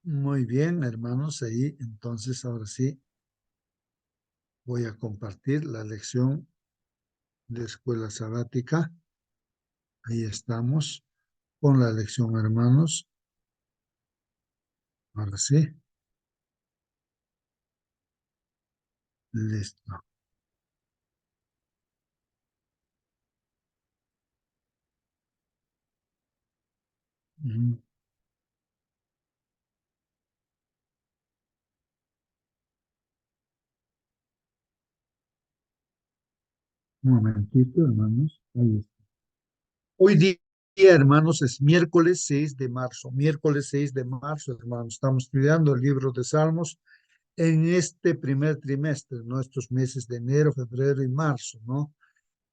Muy bien, hermanos, ahí entonces ahora sí voy a compartir la lección de escuela sabática. Ahí estamos con la lección, hermanos. Ahora sí, listo. Un momentito, hermanos. Ahí está. Hoy día, hermanos, es miércoles 6 de marzo. Miércoles 6 de marzo, hermanos. Estamos estudiando el libro de Salmos en este primer trimestre, ¿no? Estos meses de enero, febrero y marzo, ¿no?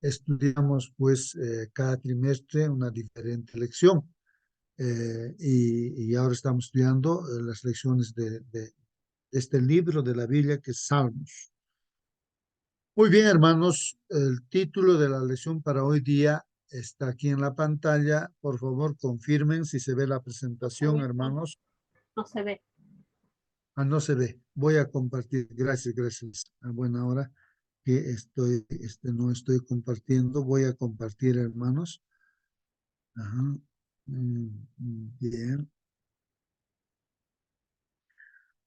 Estudiamos pues cada trimestre una diferente lección y ahora estamos estudiando las lecciones de este libro de la Biblia que es Salmos. Muy bien, hermanos, el título de la lección para hoy día está aquí en la pantalla. Por favor, confirmen si se ve la presentación, hermanos. No se ve. Ah, no se ve. Voy a compartir. Gracias, gracias. A buena hora que no estoy compartiendo. Voy a compartir, hermanos. Ajá. Bien.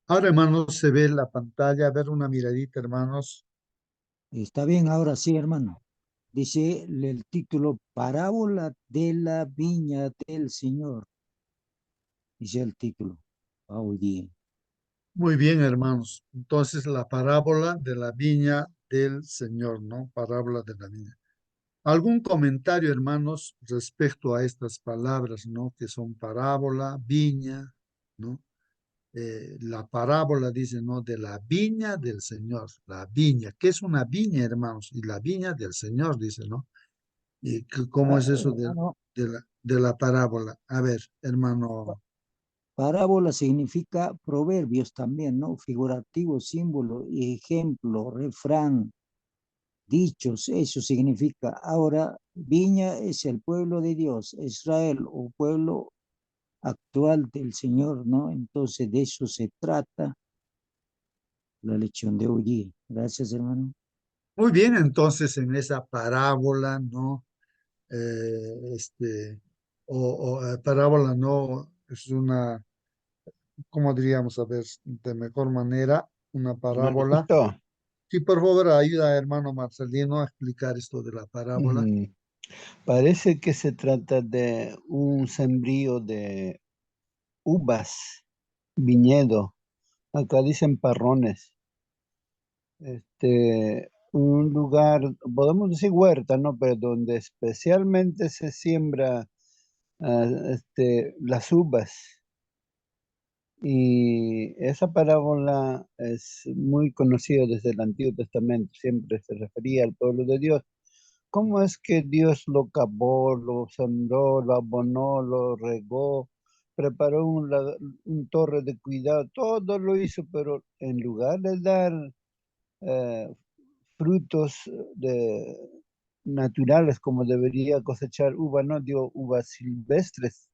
Ahora, hermanos, se ve la pantalla. A ver una miradita, hermanos. Está bien, ahora sí, hermano. Dice el título, Parábola de la viña del Señor. Dice el título. Hoy día. Muy bien, hermanos. Entonces, la parábola de la viña del Señor, ¿no? Parábola de la viña. ¿Algún comentario, hermanos, respecto a estas palabras, ¿no? Que son parábola, viña, ¿no? La parábola dice, ¿no? De la viña del Señor, la viña. ¿Qué es una viña, hermanos? Y la viña del Señor, dice, ¿no? ¿Y cómo es eso Hermano, de la parábola? A ver, hermano. parábola significa proverbios también, ¿no? Figurativo, símbolo, ejemplo, refrán, dichos, eso significa. Ahora, viña es el pueblo de Dios, Israel o pueblo actual del Señor, ¿no? Entonces de eso se trata la lección de hoy día. Gracias, hermano. Muy bien, entonces en esa parábola, ¿no? Parábola no es una, ¿cómo diríamos? A ver, de mejor manera, una parábola. Hermanito, Sí, por favor, ayuda, hermano Marcelino, a explicar esto de la parábola. mm, parece que se trata de un sembrío de uvas, viñedo. Acá dicen parrones. Un lugar, podemos decir huerta, ¿no? Pero donde especialmente se siembra las uvas. Y esa parábola es muy conocida desde el Antiguo Testamento. Siempre se refería al pueblo de Dios. ¿Cómo es que Dios lo cavó, lo sembró, lo abonó, lo regó, preparó un torre de cuidado? Todo lo hizo, pero en lugar de dar eh, frutos de, naturales como debería cosechar uva, no dio uvas silvestres.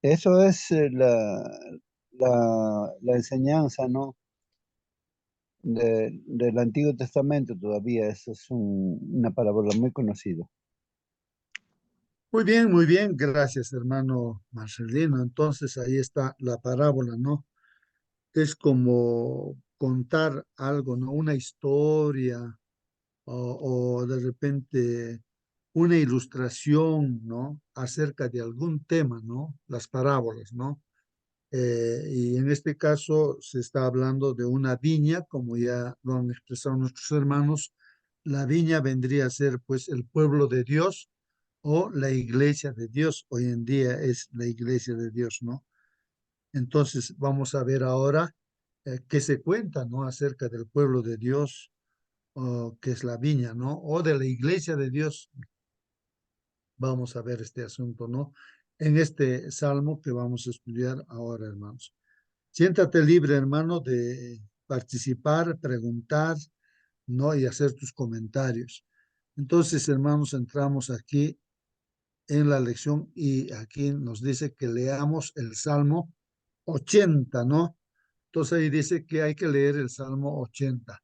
Eso es la enseñanza, ¿no? Del Antiguo Testamento todavía. Eso es una parábola muy conocida. Muy bien, gracias, hermano Marcelino. Entonces ahí está la parábola, ¿no? Es como contar algo, ¿no? Una historia o de repente una ilustración, ¿no? Acerca de algún tema, ¿no? Las parábolas, ¿no? Y en este caso se está hablando de una viña, como ya lo han expresado nuestros hermanos. La viña vendría a ser pues el pueblo de Dios o la iglesia de Dios. Hoy en día es la iglesia de Dios, ¿no? Entonces vamos a ver ahora qué se cuenta, ¿no? Acerca del pueblo de Dios, que es la viña, ¿no? O de la iglesia de Dios. Vamos a ver este asunto, ¿no? En este salmo que vamos a estudiar ahora, hermanos. Siéntate libre, hermano, de participar, preguntar, ¿no? Y hacer tus comentarios. Entonces, hermanos, entramos aquí en la lección y aquí nos dice que leamos el Salmo 80, ¿no? Entonces ahí dice que hay que leer el Salmo 80.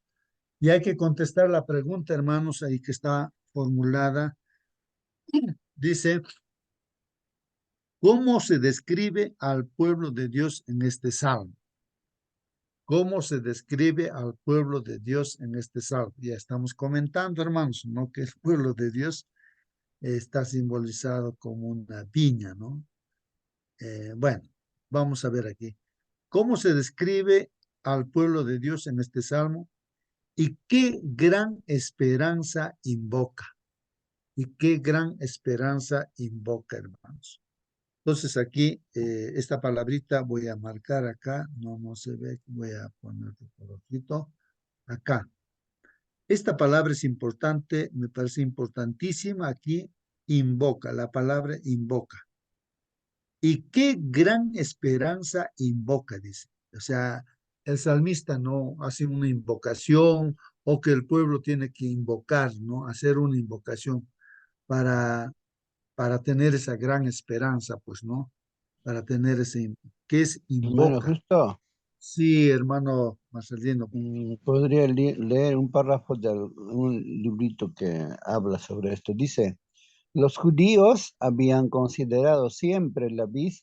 Y hay que contestar la pregunta, hermanos, ahí que está formulada. Dice, ¿cómo se describe al pueblo de Dios en este salmo? ¿Cómo se describe al pueblo de Dios en este salmo? Ya estamos comentando, hermanos, ¿no? Que el pueblo de Dios está simbolizado como una viña, ¿no? Bueno, vamos a ver aquí. ¿Cómo se describe al pueblo de Dios en este salmo? ¿Y qué gran esperanza invoca? ¿Y qué gran esperanza invoca, hermanos? Entonces aquí, esta palabrita voy a marcar acá, no se ve, voy a poner por ojito, acá. Esta palabra es importante, me parece importantísima aquí, invoca, la palabra invoca. ¿Y qué gran esperanza invoca? Dice. O sea, el salmista no hace una invocación o que el pueblo tiene que invocar, ¿no? Hacer una invocación para, para tener esa gran esperanza, pues, ¿no? Para tener ese, ¿qué es Hermano, invoca? justo Sí, hermano Marcelino. podría leer un párrafo de un librito que habla sobre esto. Dice, los judíos habían considerado siempre la vid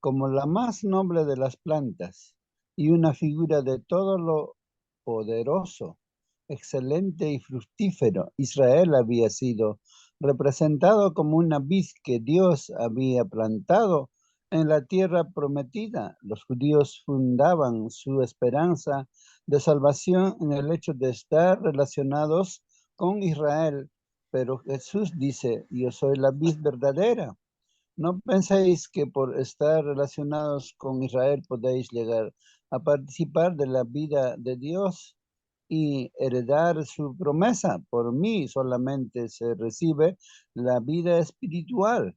como la más noble de las plantas y una figura de todo lo poderoso, excelente y fructífero. Israel había sido representado como una vid que Dios había plantado en la tierra prometida. Los judíos fundaban su esperanza de salvación en el hecho de estar relacionados con Israel, pero Jesús dice, yo soy la vid verdadera. No penséis que por estar relacionados con Israel podéis llegar a participar de la vida de Dios y heredar su promesa. Por mí solamente se recibe la vida espiritual.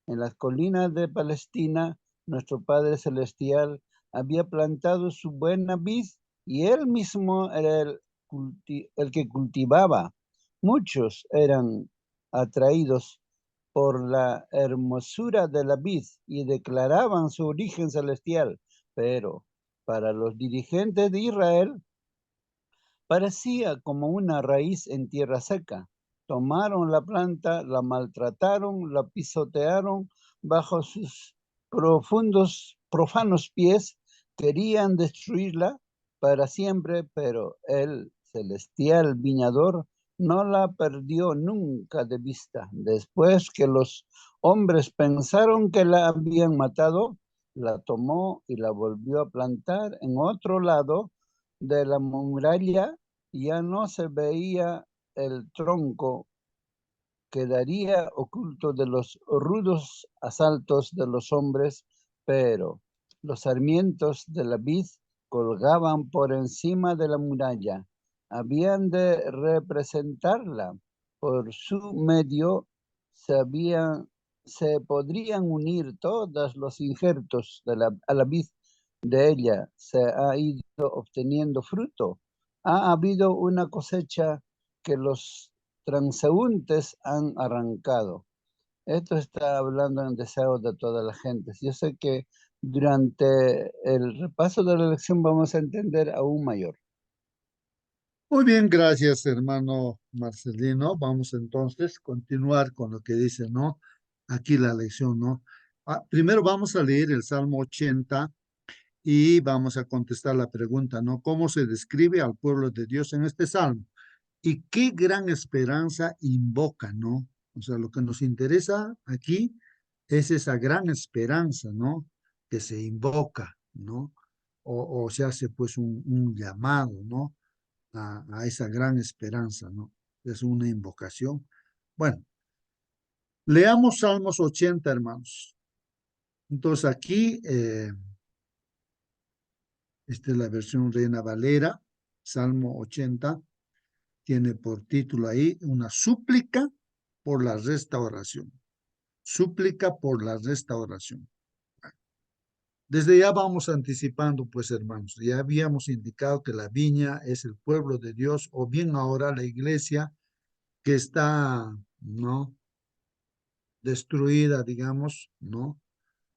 En las colinas de Palestina, nuestro Padre Celestial había plantado su buena vid y él mismo era el que cultivaba. Muchos eran atraídos por la hermosura de la vid y declaraban su origen celestial, pero para los dirigentes de Israel parecía como una raíz en tierra seca. Tomaron la planta, la maltrataron, la pisotearon bajo sus profanos pies, querían destruirla para siempre, pero el celestial viñador no la perdió nunca de vista. Después que los hombres pensaron que la habían matado, la tomó y la volvió a plantar en otro lado de la muralla. Ya no se veía el tronco, quedaría oculto de los rudos asaltos de los hombres, pero los sarmientos de la vid colgaban por encima de la muralla. Habían de representarla. Por su medio se podrían unir todos los injertos a la vid de ella. Se ha ido obteniendo fruto. Ha habido una cosecha que los transeúntes han arrancado. Esto está hablando en deseo de todas las gentes. Yo sé que durante el repaso de la lección vamos a entender aún mayor. Muy bien, gracias, hermano Marcelino. Vamos entonces a continuar con lo que dice, ¿no? Aquí la lección, ¿no? Primero vamos a leer el Salmo 80 y vamos a contestar la pregunta, ¿no? ¿Cómo se describe al pueblo de Dios en este salmo? Y qué gran esperanza invoca, ¿no? O sea, lo que nos interesa aquí es esa gran esperanza, ¿no? Que se invoca, ¿no? O se hace pues un llamado, ¿no? A esa gran esperanza, ¿no? Es una invocación. Bueno, leamos Salmos 80, hermanos. Entonces aquí, esta es la versión Reina Valera, Salmo 80, tiene por título ahí una súplica por la restauración. Súplica por la restauración. Desde ya vamos anticipando, pues hermanos, ya habíamos indicado que la viña es el pueblo de Dios, o bien ahora la iglesia que está, ¿no? Destruida, digamos, ¿no?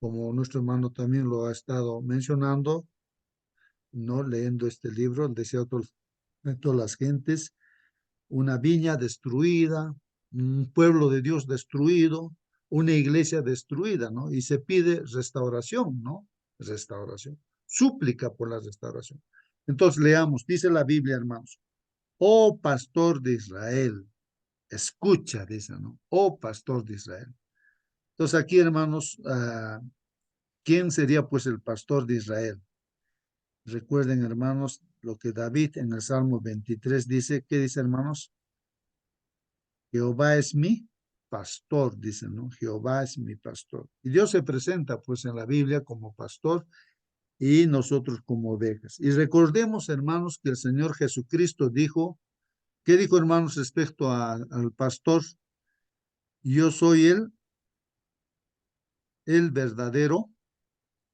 como nuestro hermano también lo ha estado mencionando, ¿no? Leyendo este libro, el deseo de todas las gentes, una viña destruida, un pueblo de Dios destruido, una iglesia destruida, ¿no? Y se pide restauración, ¿no? Restauración, súplica por la restauración. Entonces leamos, dice la Biblia, hermanos, oh pastor de Israel, escucha, dice, ¿no? Oh pastor de Israel. Entonces aquí, hermanos, ¿quién sería pues el pastor de Israel? Recuerden, hermanos, lo que David en el Salmo 23 dice. ¿Qué dice, hermanos? Jehová es mi pastor, dice, ¿no? Jehová es mi pastor. Y Dios se presenta pues en la Biblia como pastor y nosotros como ovejas. Y recordemos, hermanos, que el Señor Jesucristo dijo, ¿qué dijo, hermanos, respecto al pastor? Yo soy el verdadero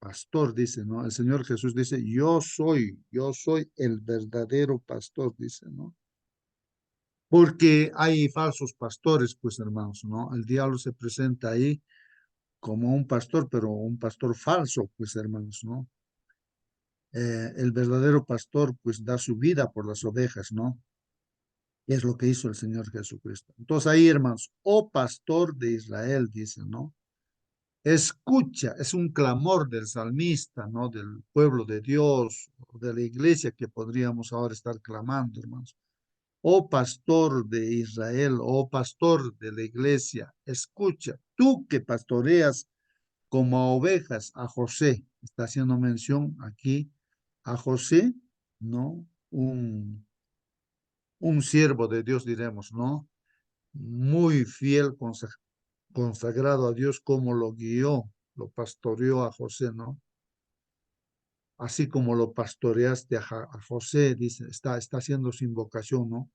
pastor, dice, ¿no? El Señor Jesús dice, yo soy el verdadero pastor, dice, ¿no? Porque hay falsos pastores, pues, hermanos, ¿no? El diablo se presenta ahí como un pastor, pero un pastor falso, pues, hermanos, ¿no? El verdadero pastor, pues, da su vida por las ovejas, ¿no? Es lo que hizo el Señor Jesucristo. Entonces ahí, hermanos, oh pastor de Israel, dice, ¿no? Escucha, es un clamor del salmista, ¿no? Del pueblo de Dios, de la iglesia que podríamos ahora estar clamando, hermanos. Oh pastor de Israel, oh pastor de la iglesia, escucha, tú que pastoreas como a ovejas a José, está haciendo mención aquí a José, ¿no? Un siervo de Dios, diremos, ¿no? Muy fiel, consagrado a Dios, como lo guió, lo pastoreó a José, ¿no? Así como lo pastoreaste a José, dice, está haciendo su invocación, ¿no?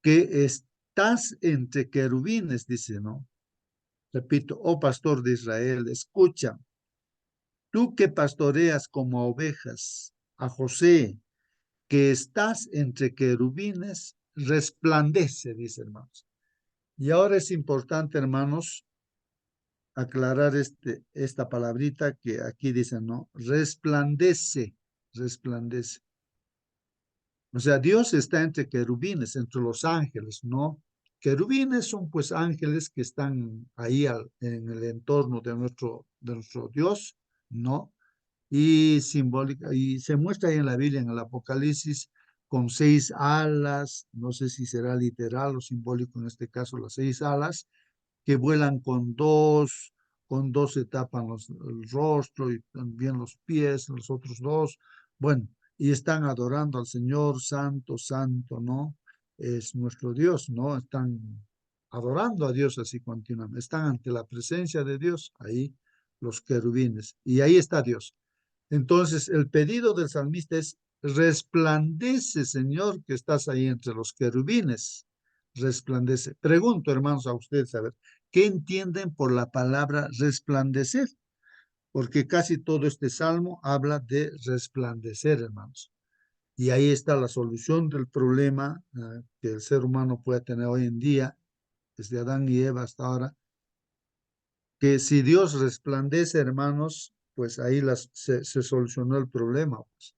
Que estás entre querubines, dice, ¿no? Repito, oh pastor de Israel, escucha, tú que pastoreas como ovejas a José, que estás entre querubines, resplandece, dice, hermanos. Y ahora es importante, hermanos, aclarar esta palabrita que aquí dicen, ¿no? Resplandece, resplandece. O sea, Dios está entre querubines, entre los ángeles, ¿no? Querubines son pues ángeles que están ahí en el entorno de nuestro Dios, ¿no? Y simbólica, y se muestra ahí en la Biblia, en el Apocalipsis, con 6 alas, no sé si será literal o simbólico en este caso, las 6 alas, que vuelan con dos se tapan el rostro y también los pies, los otros dos, bueno, y están adorando al Señor, santo, santo, ¿no? Es nuestro Dios, ¿no? Están adorando a Dios así continuamente, están ante la presencia de Dios, ahí los querubines, y ahí está Dios. Entonces, el pedido del salmista es, resplandece, Señor, que estás ahí entre los querubines, resplandece. Pregunto, hermanos, a ustedes, a ver, ¿qué entienden por la palabra resplandecer? Porque casi todo este salmo habla de resplandecer, hermanos. Y ahí está la solución del problema que el ser humano puede tener hoy en día, desde Adán y Eva hasta ahora, que si Dios resplandece, hermanos, pues ahí se solucionó el problema, pues.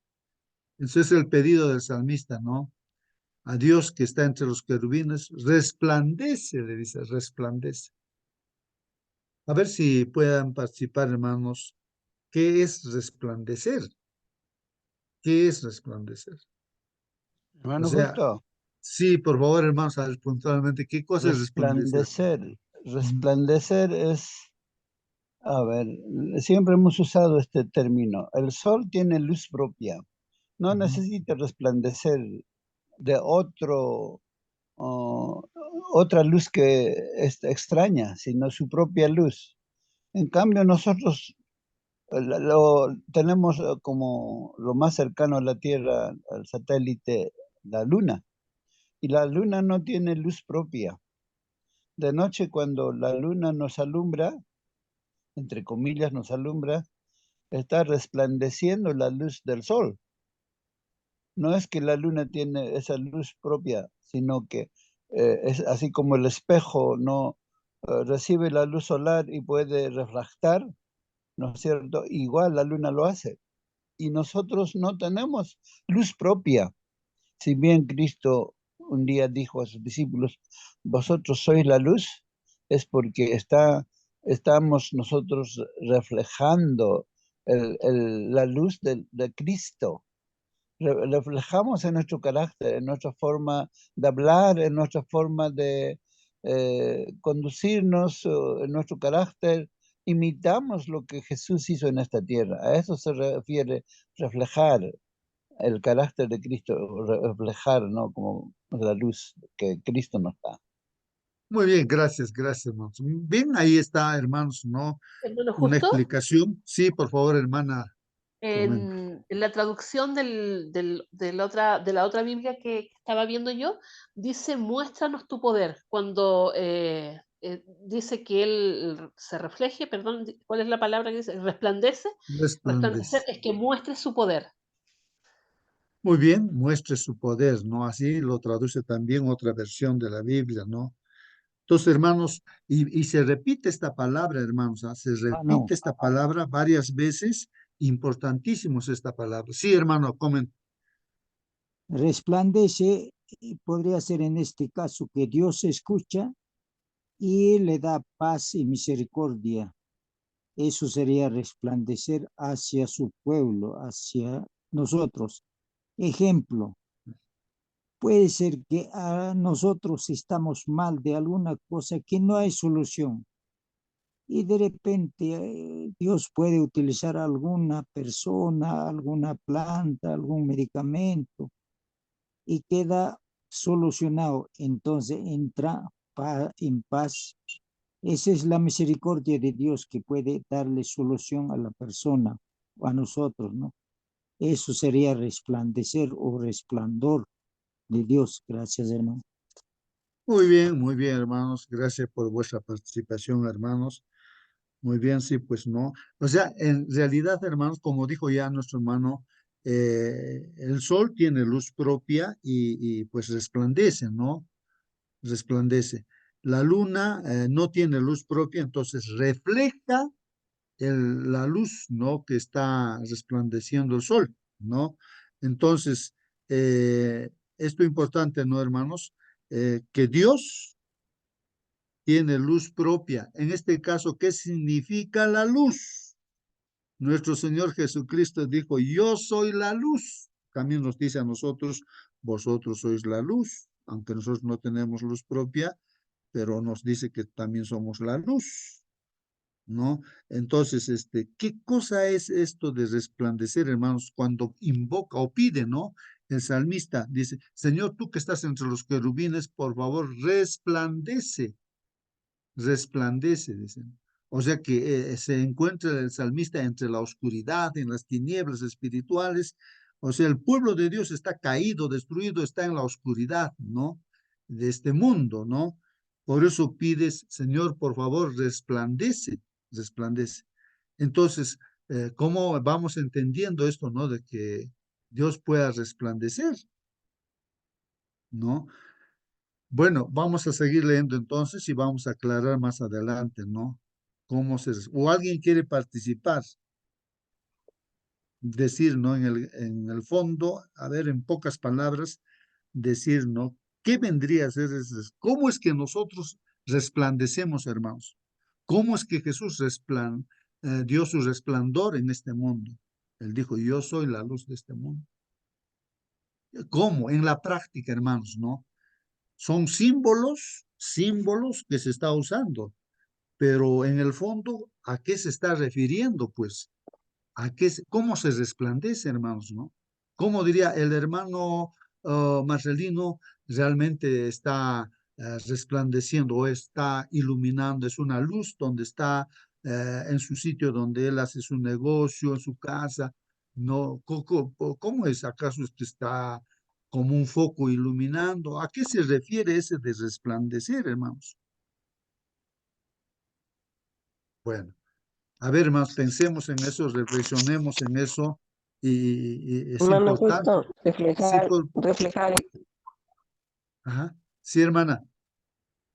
Ese es el pedido del salmista, ¿no? A Dios que está entre los querubines, resplandece, le dice, resplandece. A ver si puedan participar, hermanos. ¿Qué es resplandecer? ¿Qué es resplandecer? O Hermano sea, Justo, sí, por favor, hermanos, a ver puntualmente, ¿qué cosa es resplandecer? resplandecer. Ujú, Resplandecer es, a ver, siempre hemos usado este término. El sol tiene luz propia. No ujú. necesita resplandecer de o- otra luz que es extraña, sino su propia luz. En cambio, nosotros lo tenemos como lo más cercano a la Tierra, al satélite, la Luna. Y la Luna no tiene luz propia. De noche, cuando la Luna nos alumbra, entre comillas nos alumbra, está resplandeciendo la luz del Sol. No es que la Luna tiene esa luz propia, sino que es así como el espejo no recibe la luz solar y puede refractar. ¿no es cierto? Igual la luna lo hace. Y nosotros no tenemos luz propia. Si bien Cristo un día dijo a sus discípulos, vosotros sois la luz, es porque estamos nosotros reflejando la luz de Cristo. Reflejamos en nuestro carácter, en nuestra forma de hablar, en nuestra forma de conducirnos, en nuestro carácter. Imitamos lo que Jesús hizo en esta tierra. A eso se refiere reflejar el carácter de Cristo, reflejar, ¿no? Como la luz que Cristo nos da. Muy bien, gracias, hermanos. Bien, ahí está, hermanos, ¿no? Hermano Una Justo, explicación. Sí, por favor, hermana, comenta. en la traducción de la otra Biblia que estaba viendo yo, dice, muéstranos tu poder. Cuando dice que él se refleje, perdón, ¿cuál es la palabra que dice? Resplandece. Resplandecer Resplandece. es que muestre su poder. Muy bien, muestre su poder, ¿no? Así lo traduce también otra versión de la Biblia, ¿no? Entonces, hermanos, y se repite esta palabra, hermanos, ¿ah? Se Ah, no. repite esta palabra varias veces, importantísimo es esta palabra. Sí, hermano, comenta. Resplandece, podría ser en este caso que Dios escucha y le da paz y misericordia. Eso sería resplandecer hacia su pueblo, hacia nosotros. Ejemplo, puede ser que a nosotros estamos mal de alguna cosa que no hay solución y de repente Dios puede utilizar a alguna persona, alguna planta, algún medicamento y queda solucionado. Entonces entra en paz. Esa es la misericordia de Dios que puede darle solución a la persona o a nosotros, ¿no? Eso sería resplandecer o resplandor de Dios. Gracias, hermano. Muy bien, hermanos. Gracias por vuestra participación, hermanos. Muy bien, sí, pues no. O sea, en realidad, hermanos, como dijo ya nuestro hermano, el sol tiene luz propia y pues resplandece, ¿no? Resplandece. La luna no tiene luz propia, entonces refleja la luz, ¿no? Que está resplandeciendo el sol, ¿no? Entonces, esto es importante, ¿no, hermanos? Que Dios tiene luz propia. En este caso, ¿qué significa la luz? Nuestro Señor Jesucristo dijo, yo soy la luz. También nos dice a nosotros, vosotros sois la luz, aunque nosotros no tenemos luz propia, pero nos dice que también somos la luz, ¿no? Entonces, ¿qué cosa es esto de resplandecer, hermanos? Cuando invoca o pide, ¿no? El salmista dice, Señor, tú que estás entre los querubines, por favor, resplandece, resplandece, dicen. O sea que se encuentra el salmista entre la oscuridad, en las tinieblas espirituales. O sea, el pueblo de Dios está caído, destruido, está en la oscuridad, ¿no? De este mundo, ¿no? Por eso pides, Señor, por favor, resplandece, resplandece. Entonces, ¿cómo vamos entendiendo esto, no? De que Dios pueda resplandecer, ¿no? Bueno, vamos a seguir leyendo entonces y vamos a aclarar más adelante, ¿no? O alguien quiere participar, decir, ¿no? En el fondo, a ver, en pocas palabras, decir, ¿no? ¿Qué vendría a ser ¿Cómo es que nosotros resplandecemos, hermanos? ¿Cómo es que Jesús dio su resplandor en este mundo? Él dijo, yo soy la luz de este mundo. ¿Cómo? En la práctica, hermanos, ¿no? Son símbolos que se está usando, pero en el fondo, ¿a qué se está refiriendo? Pues, ¿cómo se resplandece, hermanos, no? ¿Cómo diría el hermano Marcelino realmente está resplandeciendo o está iluminando? Es una luz donde está en su sitio donde él hace su negocio, en su casa, ¿no? ¿Cómo es? ¿Acaso es que está como un foco iluminando? ¿A qué se refiere ese de resplandecer, hermanos? Bueno, a ver, más pensemos en eso, reflexionemos en eso y es Hermano, importante. justo Sí, reflejar, ajá. Sí, hermana,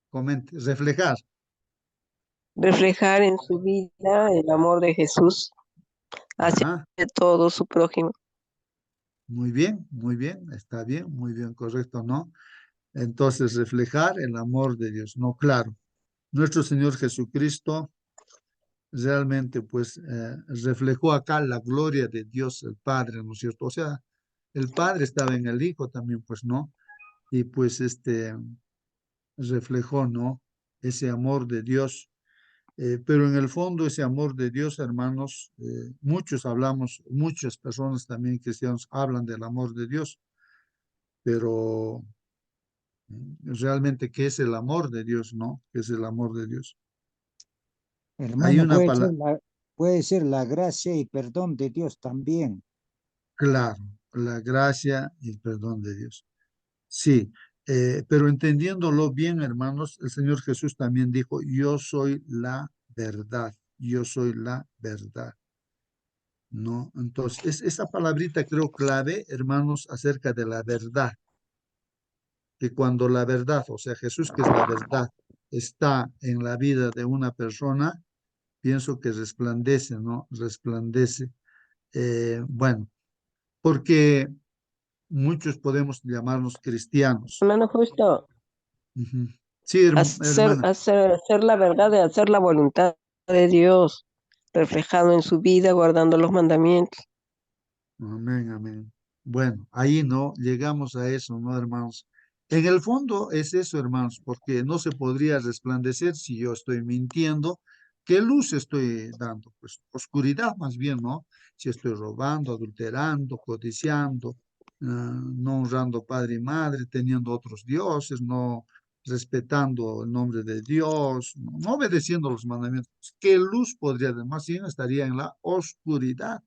comente, reflejar. reflejar en su vida el amor de Jesús hacia Ajá, todo su prójimo. muy bien, está bien, muy bien, correcto, ¿no? Entonces, reflejar el amor de Dios, ¿no? Claro, nuestro Señor Jesucristo realmente, pues, reflejó acá la gloria de Dios, el Padre, ¿no es cierto? O sea, el Padre estaba en el Hijo también, pues, ¿no? Y pues, reflejó, ¿no? Ese amor de Dios. Pero en el fondo ese amor de Dios, hermanos, muchos hablamos, muchas personas también cristianos hablan del amor de Dios, pero realmente, ¿qué es el amor de Dios, no? ¿Qué es el amor de Dios? Hay Hermano, una palabra, puede ser la gracia y perdón de Dios también. claro, la gracia y el perdón de Dios. Sí, pero entendiéndolo bien, hermanos, el Señor Jesús también dijo, yo soy la verdad, yo soy la verdad. ¿No? Entonces, esa palabrita creo clave, hermanos, acerca de la verdad, que cuando la verdad, o sea, Jesús, que es la verdad, está en la vida de una persona, pienso que resplandece, ¿no? Resplandece. Bueno, porque muchos podemos llamarnos cristianos. Hermano Justo, Ujú. Sí, hermana. hacer la verdad de hacer la voluntad de Dios, reflejado en su vida, guardando los mandamientos. Amén, amén. Bueno, ahí no llegamos a eso, ¿no, hermanos? En el fondo es eso, hermanos, porque no se podría resplandecer si yo estoy mintiendo. ¿Qué luz estoy dando? Pues oscuridad más bien, ¿no? Si estoy robando, adulterando, codiciando, no honrando padre y madre, teniendo otros dioses, no respetando el nombre de Dios, no obedeciendo los mandamientos. ¿Qué luz podría dar? Más bien estaría en la oscuridad.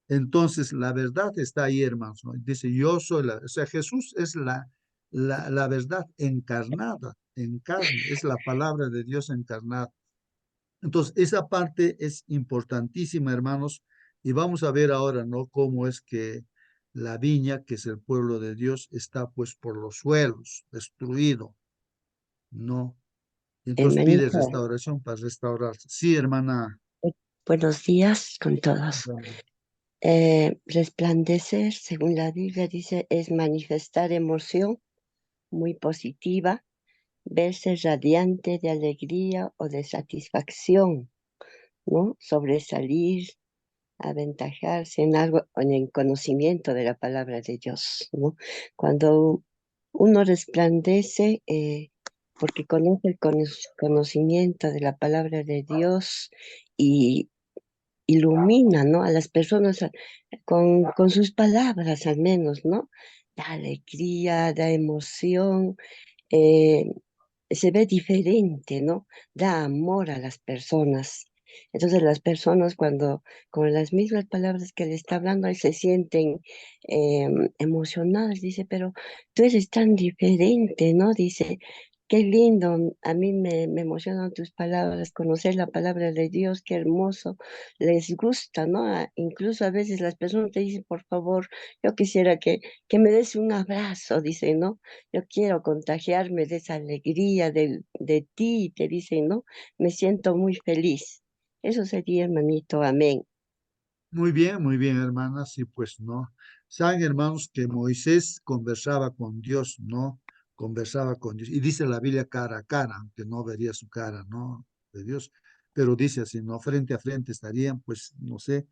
Entonces, la verdad está ahí, hermanos, ¿no? Dice, yo soy o sea, Jesús es la verdad encarnada, en carne, es la palabra de Dios encarnada. Entonces, esa parte es importantísima, hermanos, y vamos a ver ahora, ¿no? Cómo es que la viña, que es el pueblo de Dios, está pues por los suelos, destruido, ¿no? Y entonces pide Hermanito, restauración para restaurarse. Sí, hermana. buenos días con todos. Bueno, Resplandecer, según la Biblia dice, es manifestar emoción muy positiva, verse radiante de alegría o de satisfacción, ¿no? Sobresalir, aventajarse en algo, en el conocimiento de la palabra de Dios, ¿no? Cuando uno resplandece, porque conoce el conocimiento de la palabra de Dios y ilumina, ¿no? A las personas con sus palabras al menos, ¿no? Da alegría, da emoción, eh, se ve diferente, ¿no? Da amor a las personas. Entonces las personas cuando con las mismas palabras que le está hablando, ahí se sienten emocionadas, dice, pero tú eres tan diferente, ¿no? Dice, qué lindo, a mí me emocionan tus palabras, conocer la palabra de Dios, qué hermoso, les gusta, ¿no? Incluso a veces las personas te dicen, por favor, yo quisiera que me des un abrazo, dice, ¿no? Yo quiero contagiarme de esa alegría de ti, te dicen, ¿no? Me siento muy feliz. Eso sería, hermanito, amén. muy bien, hermana, sí, pues no. Saben, hermanos, que Moisés conversaba con Dios, ¿no? Conversaba con Dios. Y dice la Biblia cara a cara, aunque no vería su cara, ¿no? De Dios. Pero dice así, ¿no? Frente a frente estarían, pues, no sé.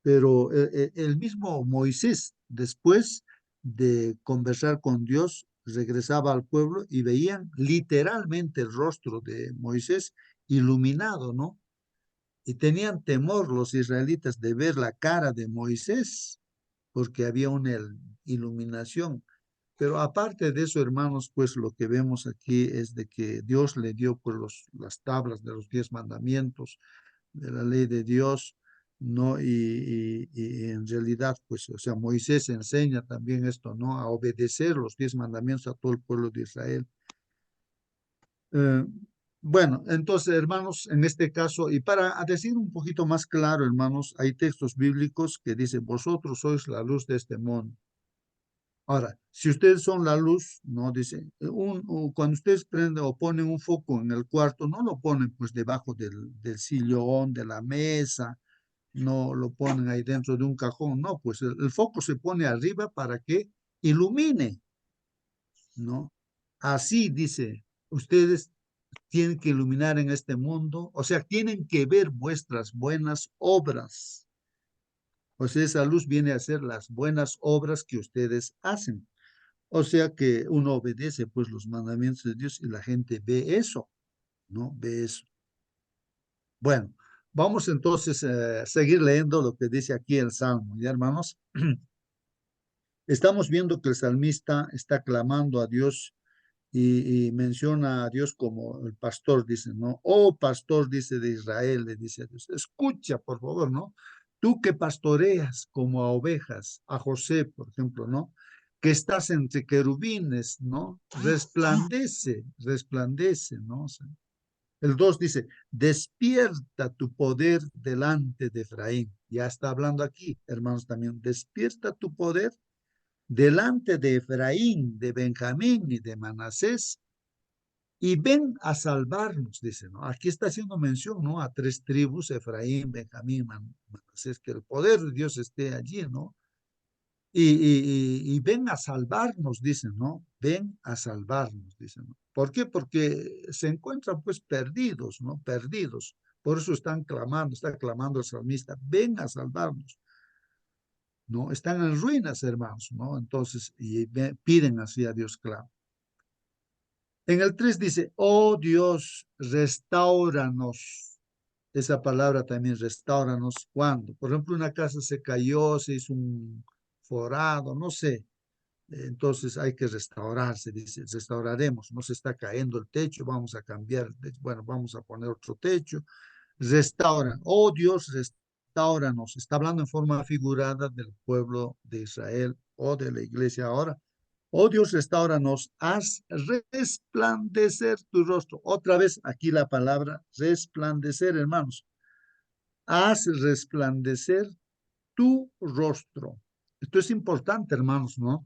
Pero el mismo Moisés, después de conversar con Dios, regresaba al pueblo y veían literalmente el rostro de Moisés iluminado, ¿no? Y tenían temor los israelitas de ver la cara de Moisés, porque había una iluminación. Pero aparte de eso, hermanos, pues lo que vemos aquí es de que Dios le dio pues las tablas de los 10 mandamientos, de la ley de Dios, ¿no? Y en realidad, pues, o sea, Moisés enseña también esto, ¿no? A obedecer los 10 mandamientos a todo el pueblo de Israel. Eh, bueno, entonces, hermanos, en este caso, y para decir un poquito más claro, hermanos, hay textos bíblicos que dicen, vosotros sois la luz de este mundo. Ahora, si ustedes son la luz, no dice, cuando ustedes prenden o ponen un foco en el cuarto, no lo ponen pues debajo del sillón, de la mesa, no lo ponen ahí dentro de un cajón, no, pues el foco se pone arriba para que ilumine, ¿no? Así dice, ustedes tienen que iluminar en este mundo, o sea, tienen que ver vuestras buenas obras. O sea, esa luz viene a ser las buenas obras que ustedes hacen. O sea que uno obedece pues los mandamientos de Dios y la gente ve eso, ¿no? Ve eso. Bueno, vamos entonces a seguir leyendo lo que dice aquí el Salmo, ¿ya hermanos? Estamos viendo que el salmista está clamando a Dios y menciona a Dios como el pastor, dice, ¿no? Oh, pastor, dice de Israel, le dice a Dios, escucha, por favor, ¿no? Tú que pastoreas como a ovejas, a José, por ejemplo, ¿no? Que estás entre querubines, ¿no? Resplandece, resplandece, ¿no? O sea, el 2 dice, despierta tu poder delante de Efraín. Ya está hablando aquí, hermanos, también, despierta tu poder delante de Efraín, de Benjamín y de Manasés, y ven a salvarnos, dice, ¿no? Aquí está haciendo mención, ¿no? A 3 tribus, Efraín, Benjamín, Manasés, que el poder de Dios esté allí, ¿no? Y ven a salvarnos, dicen, ¿no? Ven a salvarnos, dicen, ¿no? ¿Por qué? Porque se encuentran pues perdidos, ¿no? Perdidos. Por eso están clamando, está clamando el salmista, ven a salvarnos. ¿No? Están en ruinas, hermanos, ¿no? Entonces, y piden así a Dios, claro. En el 3 dice, oh Dios, restauranos. Esa palabra también, restauranos, ¿cuándo? Por ejemplo, una casa se cayó, se hizo un forado, no sé. Entonces hay que restaurarse, dice, restauraremos. No se está cayendo el techo, vamos a cambiar, bueno, vamos a poner otro techo. Restaura, oh Dios, restauranos. Está hablando en forma figurada del pueblo de Israel o de la iglesia ahora. Oh Dios, restauranos, haz resplandecer tu rostro. Otra vez aquí la palabra resplandecer, hermanos. Haz resplandecer tu rostro. Esto es importante, hermanos, ¿no?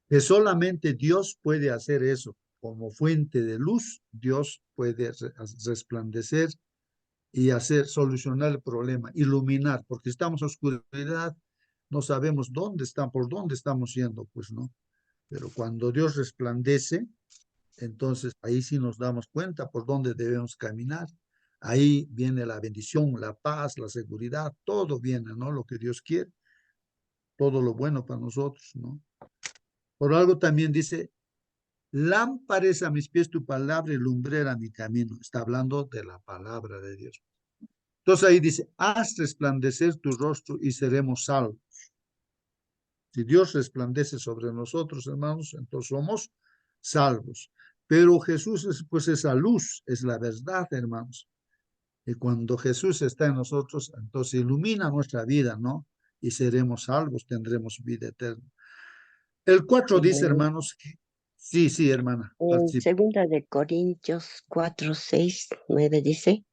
Que solamente Dios puede hacer eso. Como fuente de luz, Dios puede resplandecer y hacer, solucionar el problema, iluminar, porque estamos en oscuridad, no sabemos dónde están, por dónde estamos yendo, pues no. Pero cuando Dios resplandece, entonces ahí sí nos damos cuenta por dónde debemos caminar. Ahí viene la bendición, la paz, la seguridad, todo viene, ¿no? Lo que Dios quiere, todo lo bueno para nosotros, ¿no? Por algo también dice, lámpara es a mis pies tu palabra y lumbrera mi camino. Está hablando de la palabra de Dios. Entonces ahí dice, haz resplandecer tu rostro y seremos salvos. Si Dios resplandece sobre nosotros, hermanos, entonces somos salvos. Pero Jesús es pues esa luz, es la verdad, hermanos. Y cuando Jesús está en nosotros, entonces ilumina nuestra vida, ¿no? Y seremos salvos, tendremos vida eterna. El 4 dice, Bueno, hermanos, sí, hermana, en participa. 2 Corintios 4, 6, 9 dice,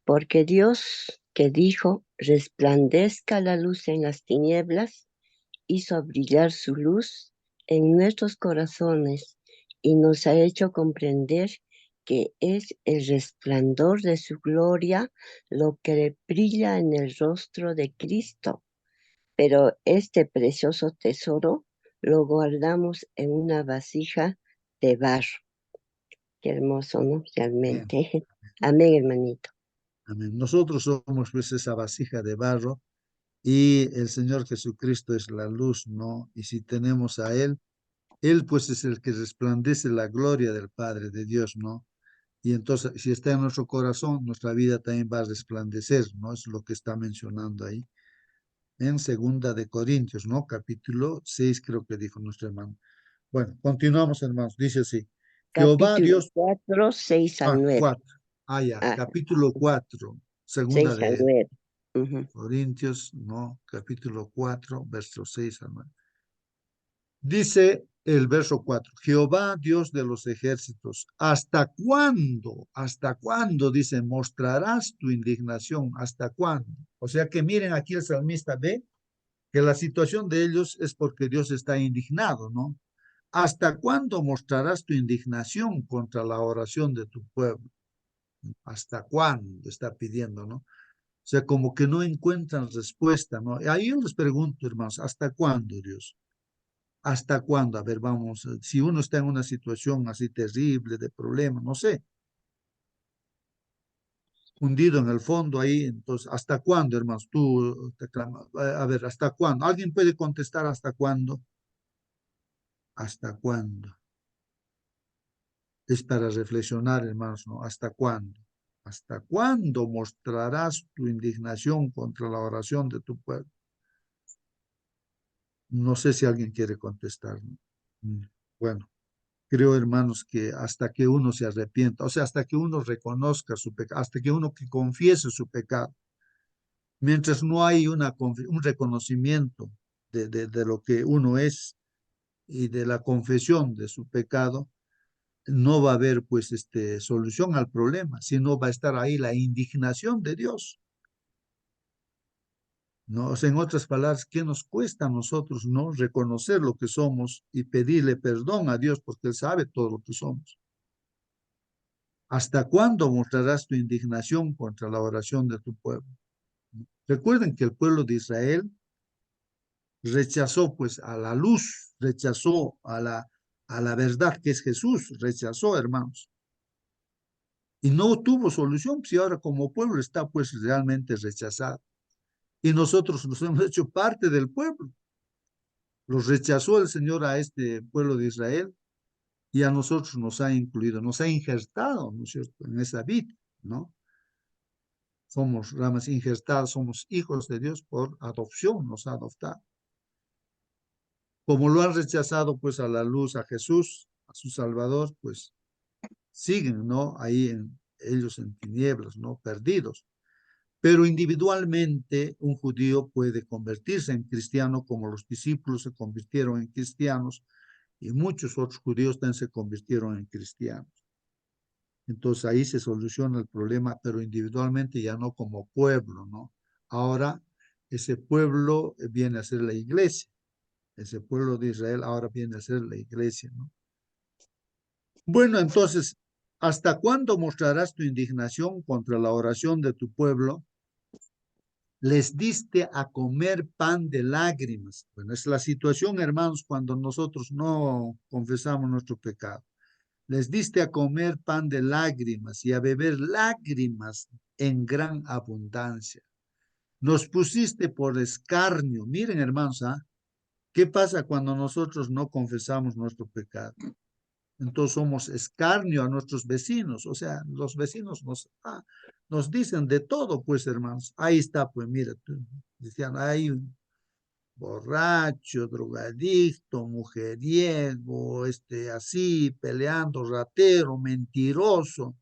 porque Dios que dijo, resplandezca la luz en las tinieblas, hizo brillar su luz en nuestros corazones y nos ha hecho comprender que es el resplandor de su gloria lo que brilla en el rostro de Cristo. Pero este precioso tesoro lo guardamos en una vasija de barro. Qué hermoso, ¿no? Bien, Realmente. Amén, hermanito. amén. Nosotros somos pues esa vasija de barro y el Señor Jesucristo es la luz, ¿no? Y si tenemos a Él pues es el que resplandece la gloria del Padre, de Dios, ¿no? Y entonces, si está en nuestro corazón, nuestra vida también va a resplandecer, ¿no? Es lo que está mencionando ahí. En 2 Corintios, ¿no? Capítulo 6, creo que dijo nuestro hermano. Bueno, continuamos, hermanos. Dice así. Jehová Capítulo Dios, 4, 6 al 9. 4. Ya, Ah, capítulo 4, 6 al de 9. Ujú. Corintios, ¿no? Capítulo 4, verso 6 al 9. Dice el verso 4, Jehová Dios de los ejércitos, hasta cuándo, dice, mostrarás tu indignación? ¿Hasta cuándo? O sea que miren aquí el salmista ve que la situación de ellos es porque Dios está indignado, ¿no? ¿Hasta cuándo mostrarás tu indignación contra la oración de tu pueblo? ¿Hasta cuándo? Está pidiendo, ¿no? O sea, como que no encuentran respuesta, ¿no? Y ahí yo les pregunto, hermanos, ¿hasta cuándo, Dios? ¿Hasta cuándo? A ver, vamos, si uno está en una situación así terrible, de problema, no sé, hundido en el fondo ahí, entonces, ¿hasta cuándo, hermanos? Tú te clamas, a ver, ¿hasta cuándo? ¿Alguien puede contestar hasta cuándo? ¿Hasta cuándo? Es para reflexionar, hermanos, ¿no? ¿Hasta cuándo? ¿Hasta cuándo mostrarás tu indignación contra la oración de tu pueblo? No sé si alguien quiere contestar, ¿no? Bueno, creo, hermanos, que hasta que uno se arrepienta, o sea, hasta que uno reconozca su pecado, hasta que uno que confiese su pecado, mientras no hay un reconocimiento de lo que uno es y de la confesión de su pecado, no va a haber pues solución al problema, sino va a estar ahí la indignación de Dios. ¿No? O sea, en otras palabras, ¿qué nos cuesta a nosotros no reconocer lo que somos y pedirle perdón a Dios porque Él sabe todo lo que somos? ¿Hasta cuándo mostrarás tu indignación contra la oración de tu pueblo? Recuerden que el pueblo de Israel rechazó pues a la luz, rechazó a la verdad que es Jesús, rechazó, hermanos. Y no tuvo solución, si ahora como pueblo está pues realmente rechazado. Y nosotros nos hemos hecho parte del pueblo. Los rechazó el Señor a este pueblo de Israel y a nosotros nos ha incluido, nos ha injertado, ¿no es cierto?, en esa vida, ¿no? Somos ramas injertadas, somos hijos de Dios por adopción, nos ha adoptado. Como lo han rechazado pues a la luz, a Jesús, a su Salvador, pues siguen, ¿no? Ahí ellos en tinieblas, ¿no? Perdidos. Pero individualmente un judío puede convertirse en cristiano como los discípulos se convirtieron en cristianos y muchos otros judíos también se convirtieron en cristianos. Entonces ahí se soluciona el problema, pero individualmente ya no como pueblo, ¿no? Ahora ese pueblo viene a ser la iglesia, ese pueblo de Israel ahora viene a ser la iglesia, ¿no? Bueno, entonces, ¿hasta cuándo mostrarás tu indignación contra la oración de tu pueblo? Les diste a comer pan de lágrimas. Bueno, es la situación, hermanos, cuando nosotros no confesamos nuestro pecado. Les diste a comer pan de lágrimas y a beber lágrimas en gran abundancia. Nos pusiste por escarnio. Miren, hermanos, ¿ah? ¿Qué pasa cuando nosotros no confesamos nuestro pecado? Entonces somos escarnio a nuestros vecinos. O sea, los vecinos nos dicen de todo, pues, hermanos. Ahí está, pues, mira, decían, hay un borracho, drogadicto, mujeriego, así, peleando, ratero, mentiroso.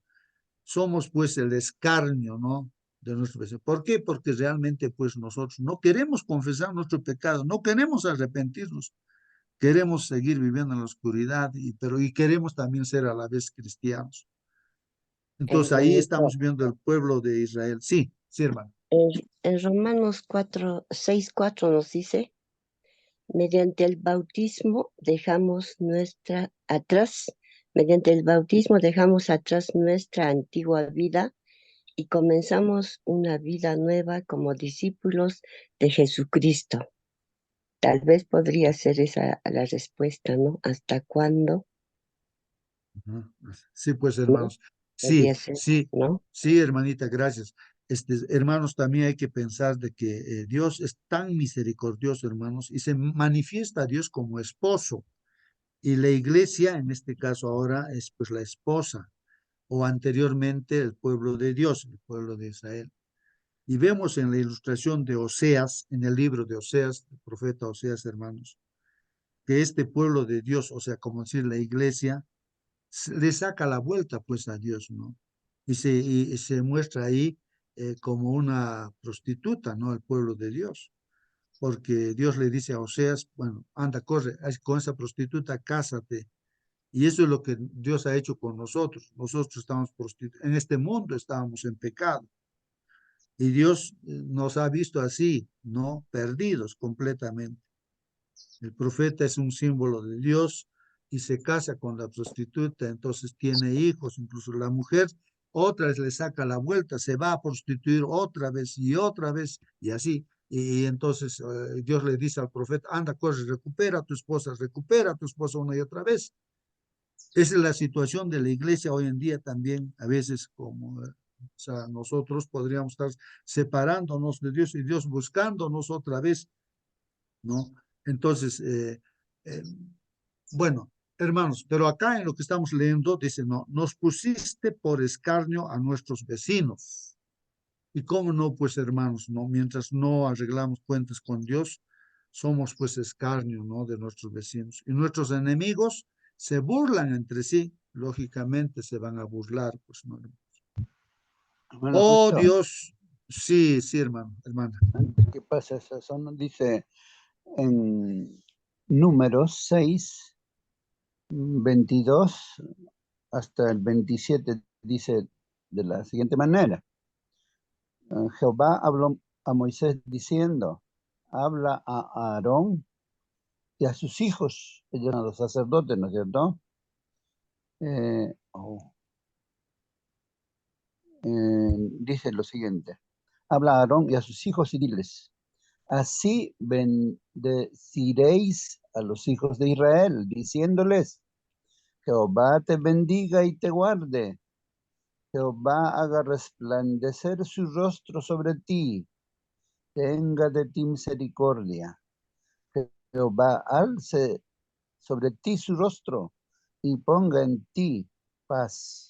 Somos pues el escarnio, ¿no? De nuestro vecino. ¿Por qué? Porque realmente pues nosotros no queremos confesar nuestro pecado, no queremos arrepentirnos, queremos seguir viviendo en la oscuridad, y queremos también ser a la vez cristianos. Entonces ahí Hermanito, estamos viendo el pueblo de Israel. Sí, sí, hermano. en Romanos 6:4 nos dice, mediante el bautismo mediante el bautismo dejamos atrás nuestra antigua vida y comenzamos una vida nueva como discípulos de Jesucristo. Tal vez podría ser esa la respuesta, ¿no? ¿Hasta cuándo? Ajá. Sí, pues, ¿No? hermanos. Podría Sí, ser, sí, ¿no? sí, hermanita, gracias. Hermanos, también hay que pensar de que Dios es tan misericordioso, hermanos, y se manifiesta a Dios como esposo. Y la iglesia, en este caso ahora, es pues la esposa, o anteriormente el pueblo de Dios, el pueblo de Israel. Y vemos en la ilustración de Oseas, en el libro de Oseas, el profeta Oseas, hermanos, que este pueblo de Dios, o sea, como decir la iglesia, le saca la vuelta pues a Dios, ¿no? Y se muestra ahí como una prostituta, ¿no? El pueblo de Dios, porque Dios le dice a Oseas, bueno, anda, corre, con esa prostituta, cásate. Y eso es lo que Dios ha hecho con nosotros. Nosotros estamos en este mundo estábamos en pecado. Y Dios nos ha visto así, ¿no? Perdidos completamente. El profeta es un símbolo de Dios y se casa con la prostituta, entonces tiene hijos, incluso la mujer otra vez le saca la vuelta, se va a prostituir otra vez y así. Y entonces Dios le dice al profeta, anda, corre, recupera a tu esposa una y otra vez. Esa es la situación de la iglesia hoy en día también, a veces como o sea, nosotros podríamos estar separándonos de Dios y Dios buscándonos otra vez, ¿no? Entonces, eh, bueno, hermanos, pero acá en lo que estamos leyendo dice, no, nos pusiste por escarnio a nuestros vecinos. Y cómo no, pues hermanos, no, mientras no arreglamos cuentas con Dios, somos pues escarnio, ¿no? De nuestros vecinos. Y nuestros enemigos se burlan entre sí, lógicamente se van a burlar, pues no. Hermano Oh Justo, Dios, sí, sí, hermano, hermana. antes que pase esa zona, dice en Números 6, 22 hasta el 27, dice de la siguiente manera. Jehová habló a Moisés diciendo, habla a Aarón y a sus hijos, ellos eran los sacerdotes, ¿no es cierto? Dice lo siguiente, habla a Aarón y a sus hijos y diles, así bendeciréis a los hijos de Israel, diciéndoles, Jehová te bendiga y te guarde, Jehová haga resplandecer su rostro sobre ti, tenga de ti misericordia, Jehová alce sobre ti su rostro y ponga en ti paz.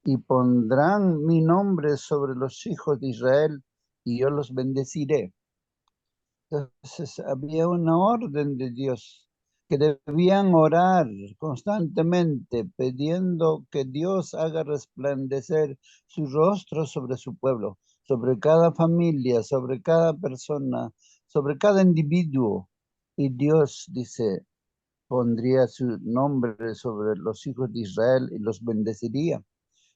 Y pondrán mi nombre sobre los hijos de Israel y yo los bendeciré. Entonces había una orden de Dios que debían orar constantemente pidiendo que Dios haga resplandecer su rostro sobre su pueblo, sobre cada familia, sobre cada persona, sobre cada individuo. Y Dios dice, pondría su nombre sobre los hijos de Israel y los bendeciría.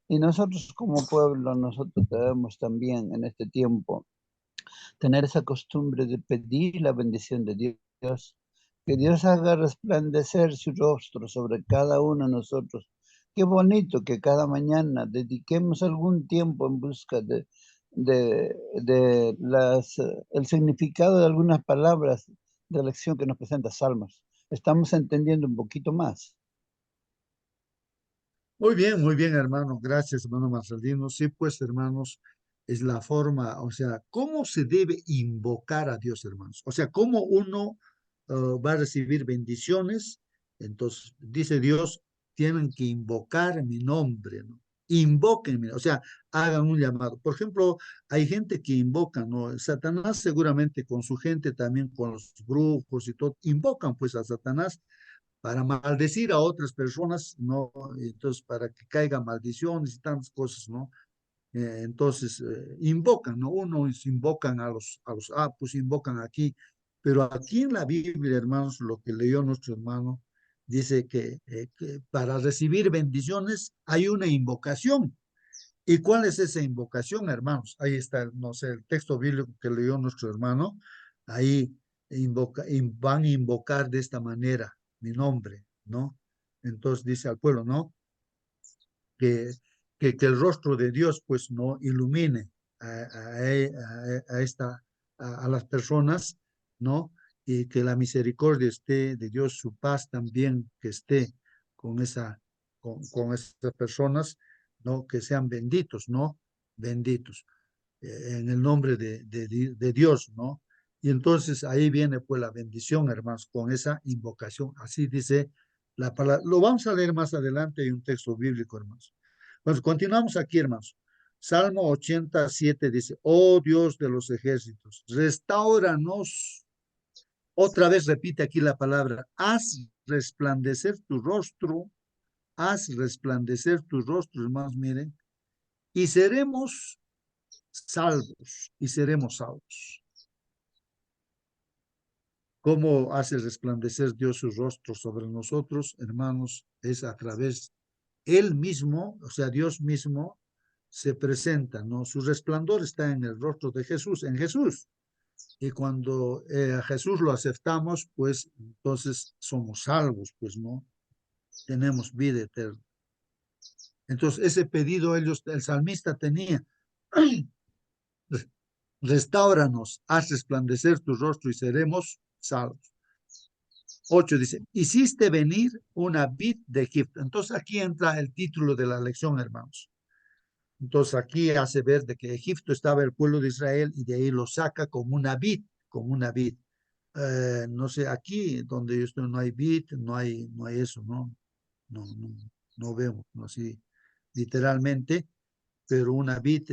Y nosotros como pueblo, nosotros debemos también en este tiempo tener esa costumbre de pedir la bendición de Dios, que Dios haga resplandecer su rostro sobre cada uno de nosotros. Qué bonito que cada mañana dediquemos algún tiempo en busca el significado de algunas palabras de la lección que nos presenta Salmos. Estamos entendiendo un poquito más. Muy bien, hermano. Gracias, hermano Marcelino. Sí, pues, hermanos, es la forma, o sea, cómo se debe invocar a Dios, hermanos. O sea, cómo uno va a recibir bendiciones. Entonces, dice Dios, tienen que invocar mi nombre, ¿no? Invóquenme, o sea, hagan un llamado. Por ejemplo, hay gente que invoca, ¿no? Satanás seguramente con su gente, también con los brujos y todo, invocan pues a Satanás para maldecir a otras personas, ¿no? Entonces, para que caigan maldiciones y tantas cosas, ¿no? Entonces, invocan, ¿no? Unos invocan pues invocan aquí, pero aquí en la Biblia, hermanos, lo que leyó nuestro hermano, dice que para recibir bendiciones hay una invocación. ¿Y cuál es esa invocación, hermanos? Ahí está, no sé, el texto bíblico que leyó nuestro hermano, ahí van a invocar de esta manera mi nombre, ¿no? Entonces dice al pueblo, ¿no? Que, que el rostro de Dios, pues, no ilumine a las personas, ¿no? Y que la misericordia esté de Dios, su paz también que esté con con esas personas, ¿no? Que sean benditos, ¿no? Benditos en el nombre de Dios, ¿no? Y entonces ahí viene pues la bendición, hermanos, con esa invocación. Así dice la palabra. Lo vamos a leer más adelante, hay un texto bíblico, hermanos. Bueno, continuamos aquí, hermanos. Salmo 87 dice, oh Dios de los ejércitos, restauranos. Otra vez repite aquí la palabra, haz resplandecer tu rostro, hermanos, miren, y seremos salvos, y seremos salvos. ¿Cómo hace resplandecer Dios su rostro sobre nosotros, hermanos? Es a través Él mismo, o sea, Dios mismo, se presenta, ¿no? Su resplandor está en el rostro de Jesús, en Jesús. Y cuando a Jesús lo aceptamos, pues entonces somos salvos, pues, ¿no? Tenemos vida eterna. Entonces, ese pedido el salmista tenía. Restáuranos, haz resplandecer tu rostro y seremos salvos. 8 dice, hiciste venir una vid de Egipto. Entonces aquí entra el título de la lección, hermanos. Entonces aquí hace ver de que Egipto estaba el pueblo de Israel y de ahí lo saca como una vid, como una vid. No sé, aquí donde yo estoy no hay vid, no hay eso, ¿no? No vemos, ¿no? Así literalmente, pero una vid,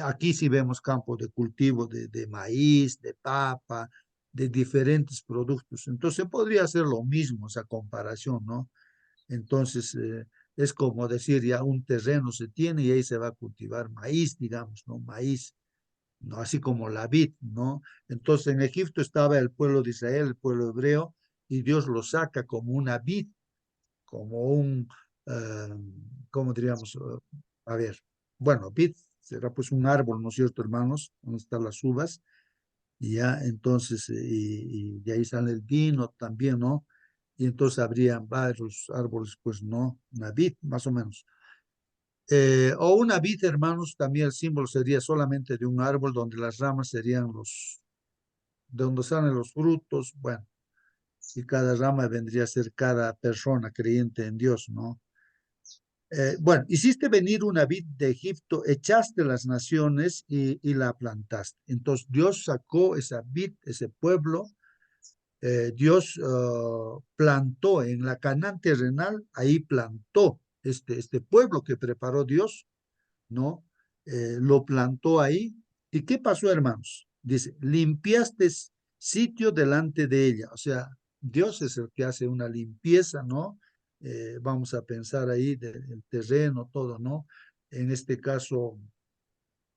aquí sí vemos campos de cultivo de maíz, de papa, de diferentes productos. Entonces podría ser lo mismo esa comparación, ¿no? Entonces es como decir, ya un terreno se tiene y ahí se va a cultivar maíz, digamos, ¿no? Maíz, ¿no? Así como la vid, ¿no? Entonces en Egipto estaba el pueblo de Israel, el pueblo hebreo, y Dios lo saca como una vid, como eh, ¿cómo diríamos? A ver, bueno, vid será pues un árbol, ¿no es cierto, hermanos? Donde están las uvas, y ya entonces, y de ahí sale el vino también, ¿no? Y entonces habría varios árboles, pues no, una vid, más o menos. O una vid, hermanos, también el símbolo sería solamente de un árbol donde las ramas serían de donde salen los frutos, bueno, y cada rama vendría a ser cada persona creyente en Dios, ¿no? Bueno, hiciste venir una vid de Egipto, echaste las naciones y la plantaste. Entonces Dios sacó esa vid, ese pueblo, Dios plantó en la Canaán terrenal, ahí plantó este pueblo que preparó Dios, ¿no? Lo plantó ahí. ¿Y qué pasó, hermanos? Dice, limpiaste sitio delante de ella. O sea, Dios es el que hace una limpieza, ¿no? Vamos a pensar ahí del terreno, todo, ¿no? En este caso,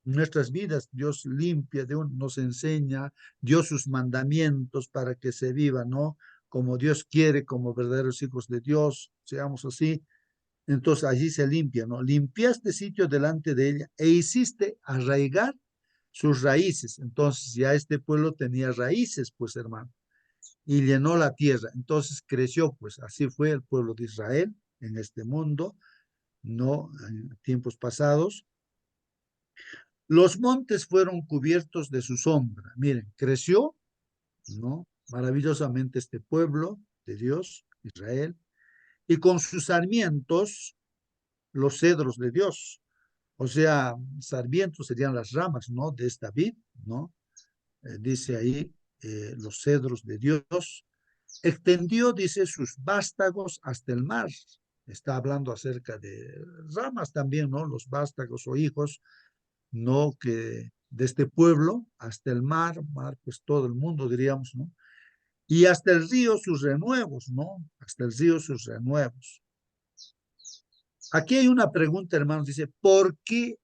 nuestras vidas, Dios limpia, Dios nos enseña, dio sus mandamientos para que se viva, ¿no? Como Dios quiere, como verdaderos hijos de Dios, seamos así. Entonces allí se limpia, ¿no? Limpiaste sitio delante de ella e hiciste arraigar sus raíces. Entonces ya este pueblo tenía raíces, pues hermano, y llenó la tierra. Entonces creció, pues así fue el pueblo de Israel en este mundo, ¿no? En tiempos pasados. Los montes fueron cubiertos de su sombra. Miren, creció, ¿no? Maravillosamente este pueblo de Dios, Israel, y con sus sarmientos, los cedros de Dios. O sea, sarmientos serían las ramas, ¿no? De esta vid, ¿no? Dice ahí, los cedros de Dios. Extendió, dice, sus vástagos hasta el mar. Está hablando acerca de ramas también, ¿no? Los vástagos o hijos, ¿no? Que de este pueblo hasta el mar, pues todo el mundo diríamos, ¿no? Y hasta el río sus renuevos, ¿no? Hasta el río sus renuevos. Aquí hay una pregunta, hermanos, dice, ¿por qué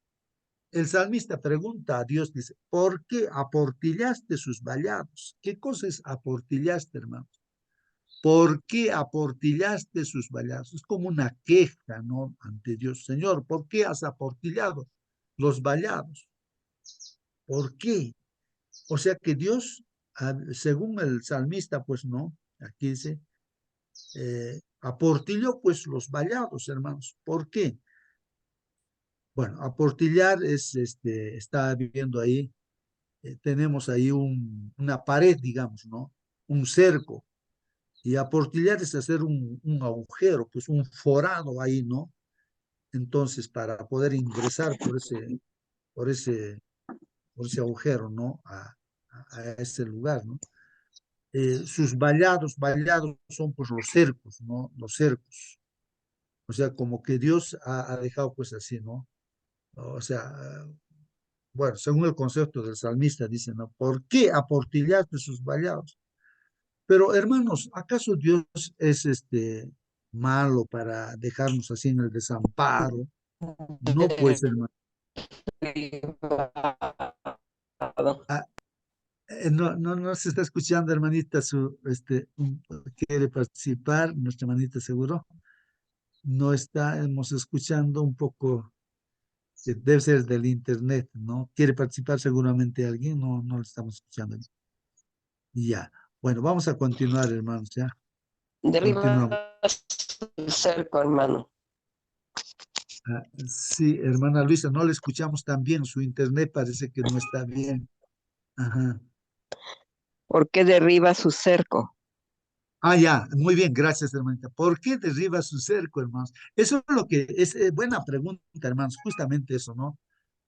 el salmista pregunta a Dios, dice, ¿por qué aportillaste sus vallados? ¿Qué cosa es aportillaste, hermanos? ¿Por qué aportillaste sus vallados? Es como una queja, ¿no? Ante Dios. Señor, ¿por qué has aportillado los vallados? ¿Por qué? O sea que Dios, según el salmista, pues no, aquí dice, aportilló pues los vallados, hermanos. ¿Por qué? Bueno, aportillar es, está viviendo ahí, tenemos ahí una pared, digamos, ¿no? Un cerco. Y aportillar es hacer un agujero, pues un forado ahí, ¿no? Entonces, para poder ingresar por ese, por ese agujero, ¿no? A ese lugar, ¿no? Sus vallados son pues los cercos, ¿no? Los cercos. O sea, como que Dios ha dejado pues así, ¿no? O sea, bueno, según el concepto del salmista, dice, ¿no? ¿Por qué aportillaste sus vallados? Pero hermanos, ¿acaso Dios es malo para dejarnos así en el desamparo? No, pues hermano. Ah, no se está escuchando, hermanita, quiere participar, nuestra hermanita seguro. No estamos escuchando un poco. que debe ser del internet, ¿no? ¿Quiere participar seguramente alguien? No, no lo estamos escuchando. Ya. Bueno, vamos a continuar, hermanos, ya. Continuamos. Derriba el cerco, hermano. Ah, sí, hermana Luisa, no le escuchamos tan bien. Su internet parece que no está bien. Ajá. ¿Por qué derriba su cerco? Ah, ya, muy bien, gracias, hermanita. ¿Por qué derriba su cerco, hermanos? Eso es lo que es buena pregunta, hermanos, justamente eso, ¿no?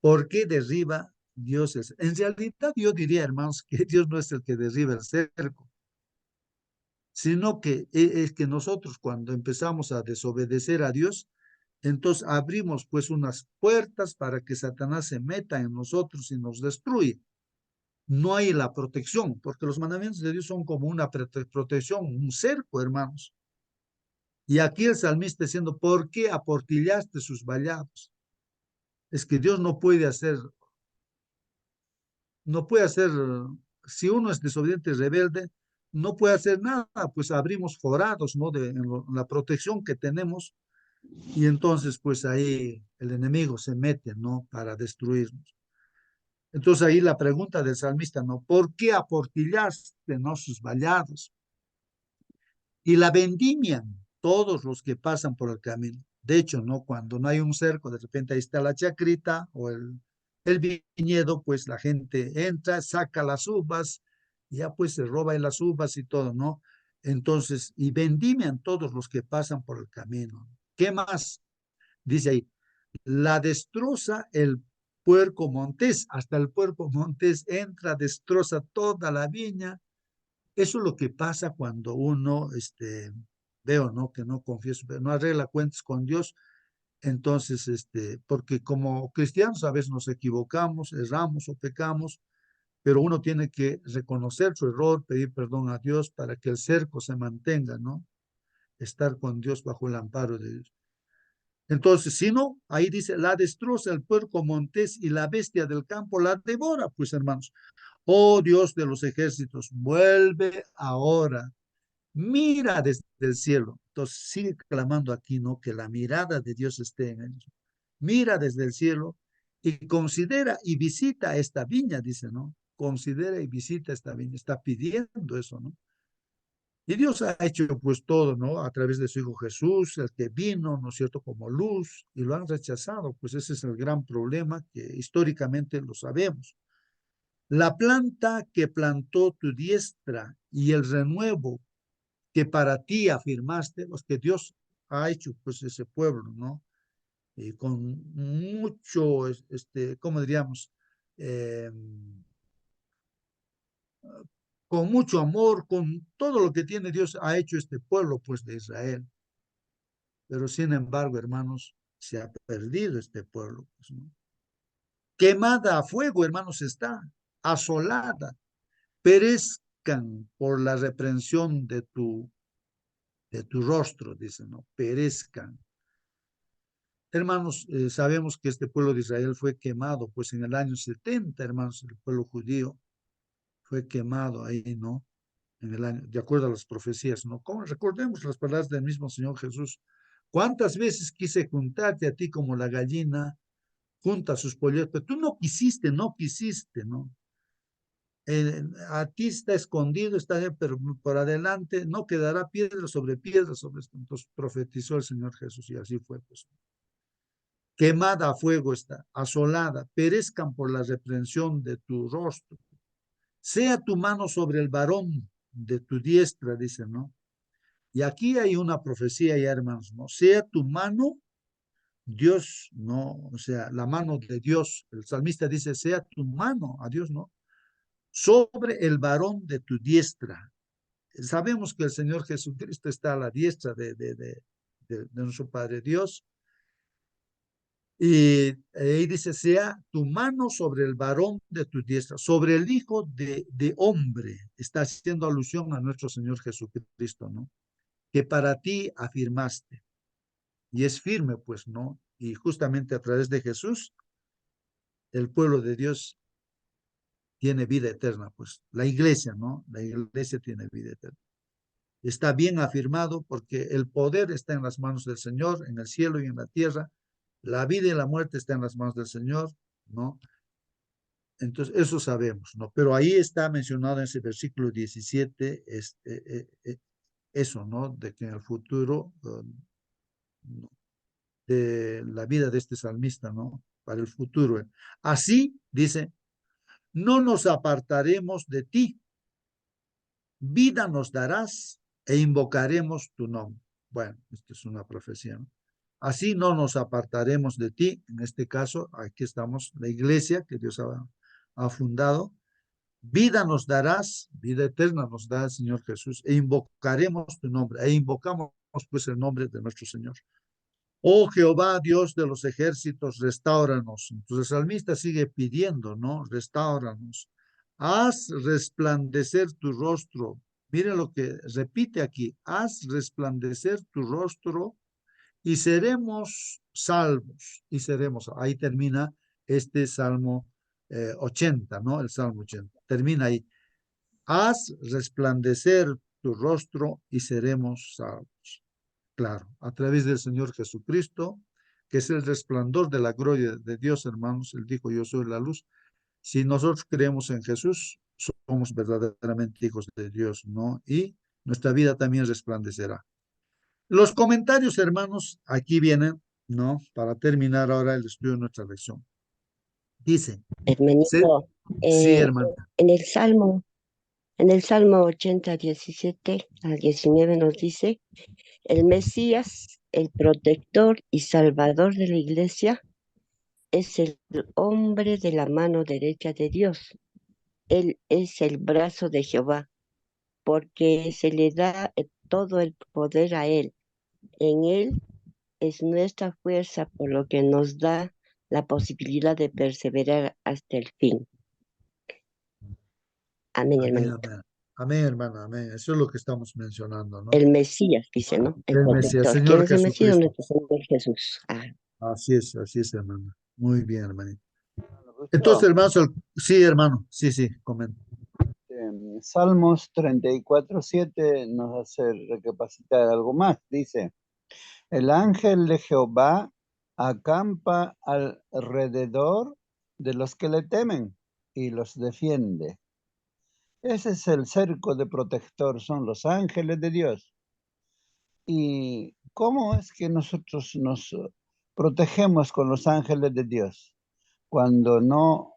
¿Por qué derriba Dios el cerco? En realidad, yo diría, hermanos, que Dios no es el que derriba el cerco, sino que es que nosotros cuando empezamos a desobedecer a Dios, entonces abrimos pues unas puertas para que Satanás se meta en nosotros y nos destruya. No hay la protección, porque los mandamientos de Dios son como una protección, un cerco, hermanos. Y aquí el salmista diciendo, ¿por qué aportillaste sus vallados? Es que Dios no puede hacer, si uno es desobediente y rebelde, no puede hacer nada, pues abrimos forados, ¿no? En la protección que tenemos, y entonces, pues ahí el enemigo se mete, ¿no? Para destruirnos. Entonces ahí la pregunta del salmista, ¿no? ¿Por qué aportillaste, no, sus vallados? Y la vendimian todos los que pasan por el camino. De hecho, ¿no? Cuando no hay un cerco, de repente ahí está la chacrita o el viñedo, pues la gente entra, saca las uvas, y ya pues se roba las uvas y todo, ¿no? Entonces, y vendimian todos los que pasan por el camino. ¿Qué más? Dice ahí, la destroza el puerco montés, hasta el puerco montés entra, destroza toda la viña. Eso es lo que pasa cuando uno, veo, ¿no? Que no confieso, no arregla cuentas con Dios. Entonces, porque como cristianos a veces nos equivocamos, erramos o pecamos, pero uno tiene que reconocer su error, pedir perdón a Dios para que el cerco se mantenga, ¿no? Estar con Dios bajo el amparo de Dios. Entonces, si no, ahí dice, la destroza el puerco montés y la bestia del campo la devora, pues hermanos. Oh Dios de los ejércitos, vuelve ahora. Mira desde el cielo. Entonces sigue clamando aquí, ¿no? Que la mirada de Dios esté en ellos. Mira desde el cielo y considera y visita esta viña, dice, ¿no? Considera y visita esta viña. Está pidiendo eso, ¿no? Y Dios ha hecho pues todo, ¿no? A través de su Hijo Jesús, el que vino, ¿no es cierto?, como luz, y lo han rechazado. Pues ese es el gran problema que históricamente lo sabemos. La planta que plantó tu diestra y el renuevo que para ti afirmaste, los que Dios ha hecho, pues ese pueblo, ¿no? Con mucho, ¿cómo diríamos? Eh, con mucho amor, con todo lo que tiene Dios, ha hecho este pueblo, pues de Israel. Pero sin embargo, hermanos, se ha perdido este pueblo, pues, ¿no? Quemada a fuego, hermanos, está, asolada, perezcan por la reprensión de tu rostro, dice, ¿no? Perezcan. Hermanos, sabemos que este pueblo de Israel fue quemado, pues en el año 70, hermanos, el pueblo judío fue quemado ahí, ¿no? En el año, de acuerdo a las profecías, ¿no? Como recordemos las palabras del mismo Señor Jesús. ¿Cuántas veces quise juntarte a ti como la gallina junta sus polluelos? Pero tú no quisiste, ¿no? A ti está escondido, está pero por adelante, no quedará piedra sobre esto. Entonces profetizó el Señor Jesús y así fue, pues. Quemada a fuego está, asolada, perezcan por la reprensión de tu rostro. Sea tu mano sobre el varón de tu diestra, dice, ¿no? Y aquí hay una profecía ya, hermanos, ¿no? Sea tu mano, Dios, ¿no? O sea, la mano de Dios. El salmista dice, sea tu mano, a Dios, ¿no? Sobre el varón de tu diestra. Sabemos que el Señor Jesucristo está a la diestra de nuestro Padre Dios. Y ahí dice, sea tu mano sobre el varón de tu diestra, sobre el hijo de hombre. Está haciendo alusión a nuestro Señor Jesucristo, ¿no? Que para ti afirmaste. Y es firme, pues, ¿no? Y justamente a través de Jesús, el pueblo de Dios tiene vida eterna, pues. La iglesia, ¿no? La iglesia tiene vida eterna. Está bien afirmado porque el poder está en las manos del Señor, en el cielo y en la tierra. La vida y la muerte están en las manos del Señor, ¿no? Entonces, eso sabemos, ¿no? Pero ahí está mencionado en ese versículo 17, eso, ¿no? De que en el futuro, ¿no? De la vida de este salmista, ¿no? Para el futuro. Así, dice, no nos apartaremos de ti, vida nos darás e invocaremos tu nombre. Bueno, esto es una profecía, ¿no? Así no nos apartaremos de ti. En este caso, aquí estamos, la iglesia que Dios ha fundado. Vida nos darás, vida eterna nos da el Señor Jesús, e invocaremos tu nombre, e invocamos pues el nombre de nuestro Señor. Oh Jehová, Dios de los ejércitos, restáuranos. Entonces el salmista sigue pidiendo, ¿no? Restáuranos. Haz resplandecer tu rostro. Mire lo que repite aquí. Haz resplandecer tu rostro y seremos salvos. Y seremos. Ahí termina este Salmo 80, ¿no? El Salmo 80. Termina ahí. Haz resplandecer tu rostro y seremos salvos. Claro, a través del Señor Jesucristo, que es el resplandor de la gloria de Dios, hermanos. Él dijo, yo soy la luz. Si nosotros creemos en Jesús, somos verdaderamente hijos de Dios, ¿no? Y nuestra vida también resplandecerá. Los comentarios, hermanos, aquí vienen, ¿no? Para terminar ahora el estudio de nuestra lección. Dice, Hermanito, sí, hermano. en el Salmo 80, 17 al 19 nos dice, el Mesías, el protector y salvador de la iglesia, es el hombre de la mano derecha de Dios. Él es el brazo de Jehová, porque se le da todo el poder a él. En él es nuestra fuerza, por lo que nos da la posibilidad de perseverar hasta el fin. Amén, Amén, hermanito. amén. Amén, hermano, amén. Eso es lo que estamos mencionando, ¿no? El Mesías, dice, ¿no? El El Mesías, protector. ¿Quién Señor es el Mesías? Jesucristo. Nuestro Señor Jesús. Ah, Así es, hermano. Muy bien, hermanito. Entonces, Justo, hermano, sí, hermano, sí, comenta. Salmos 34:7 nos hace recapacitar algo más. Dice, el ángel de Jehová acampa alrededor de los que le temen y los defiende. Ese es el cerco de protector, son los ángeles de Dios. ¿Y cómo es que nosotros nos protegemos con los ángeles de Dios? Cuando no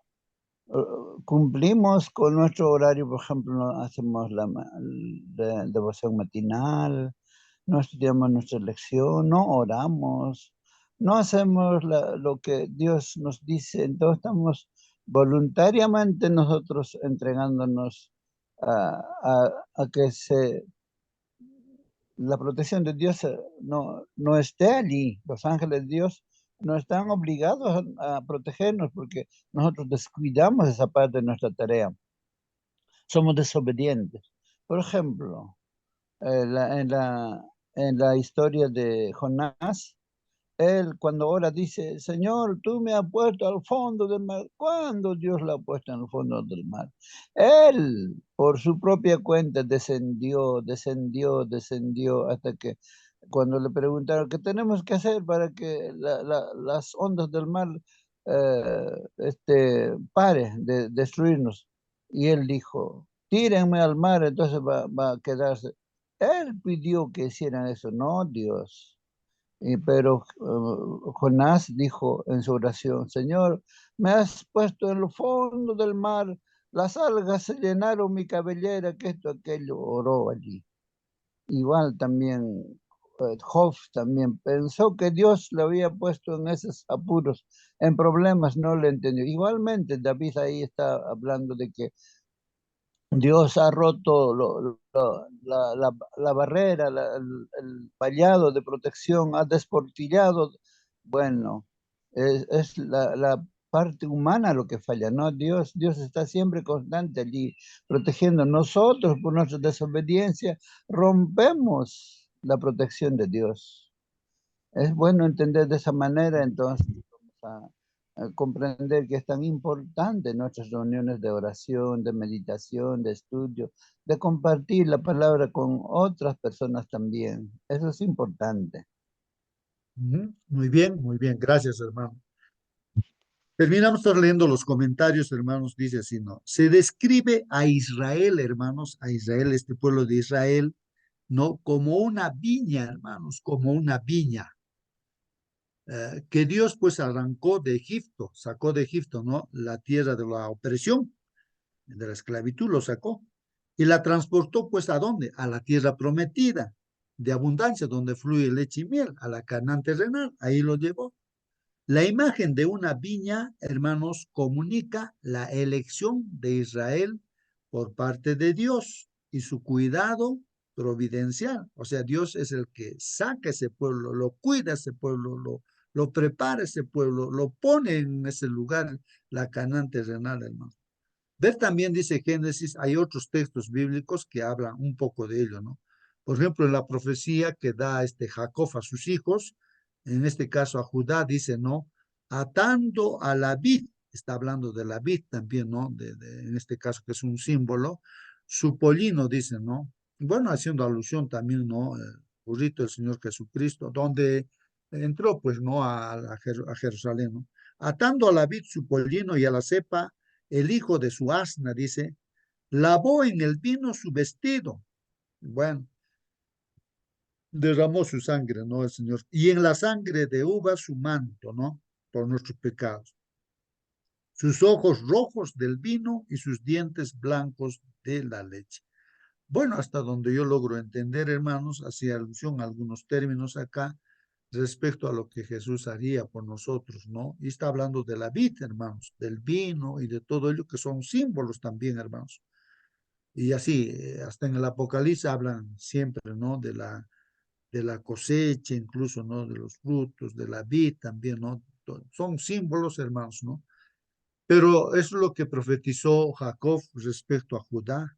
cumplimos con nuestro horario, por ejemplo, no hacemos la devoción matinal, no estudiamos nuestra lección, no oramos, no hacemos lo que Dios nos dice, entonces estamos voluntariamente nosotros entregándonos a que la protección de Dios no esté allí. Los ángeles de Dios no están obligados a protegernos porque nosotros descuidamos esa parte de nuestra tarea. Somos desobedientes. Por ejemplo, en la historia de Jonás, él cuando ora dice, Señor, tú me has puesto al fondo del mar. ¿Cuándo Dios lo ha puesto en el fondo del mar? Él, por su propia cuenta, descendió hasta que cuando le preguntaron, ¿qué tenemos que hacer para que las ondas del mar pare de destruirnos? Y él dijo, tírenme al mar, entonces va a quedarse. Él pidió que hicieran eso, no Dios. Pero Jonás dijo en su oración, Señor, me has puesto en el fondo del mar, las algas se llenaron mi cabellera, que esto, aquello, oró allí. Igual también Job también pensó que Dios le había puesto en esos apuros, en problemas, no le entendió. Igualmente David ahí está hablando de que Dios ha roto la barrera, el vallado de protección, ha desportillado. Bueno, es la parte humana lo que falla, ¿no? Dios está siempre constante allí, protegiendo. Nosotros, por nuestra desobediencia, rompemos la protección de Dios. Es bueno entender de esa manera, entonces vamos a comprender que es tan importante nuestras reuniones de oración, de meditación, de estudio, de compartir la palabra con otras personas también. Eso es importante. Muy bien, gracias, hermano. Terminamos leyendo los comentarios, hermanos, dice así, ¿no? Se describe a Israel, hermanos, a Israel, este pueblo de Israel, ¿no? Como una viña, hermanos, como una viña, que Dios pues arrancó de Egipto, sacó de Egipto, ¿no? La tierra de la opresión, de la esclavitud, lo sacó, y la transportó pues ¿a dónde? A la tierra prometida, de abundancia, donde fluye leche y miel, a la Canaán terrenal, ahí lo llevó. La imagen de una viña, hermanos, comunica la elección de Israel por parte de Dios y su cuidado providencial. O sea, Dios es el que saca ese pueblo, lo cuida ese pueblo, lo prepara ese pueblo, lo pone en ese lugar, la Canaán terrenal, hermano. Ver también, dice Génesis, hay otros textos bíblicos que hablan un poco de ello, ¿no? Por ejemplo, en la profecía que da Jacob a sus hijos, en este caso a Judá, dice, ¿no? Atando a la vid, está hablando de la vid también, ¿no? En este caso que es un símbolo, su pollino, dice, ¿no? Bueno, haciendo alusión también, ¿no? El burrito del Señor Jesucristo, donde entró, pues, ¿no? A Jerusalén, ¿no? Atando a la vid su pollino y a la cepa el hijo de su asna, dice, lavó en el vino su vestido. Bueno, derramó su sangre, ¿no? El Señor. Y en la sangre de uva su manto, ¿no? Por nuestros pecados. Sus ojos rojos del vino y sus dientes blancos de la leche. Bueno, hasta donde yo logro entender, hermanos, hacía alusión a algunos términos acá respecto a lo que Jesús haría por nosotros, ¿no? Y está hablando de la vid, hermanos, del vino y de todo ello que son símbolos también, hermanos. Y así, hasta en el Apocalipsis hablan siempre, ¿no? De la cosecha, incluso, ¿no? De los frutos, de la vid también, ¿no? Son símbolos, hermanos, ¿no? Pero eso es lo que profetizó Jacob respecto a Judá.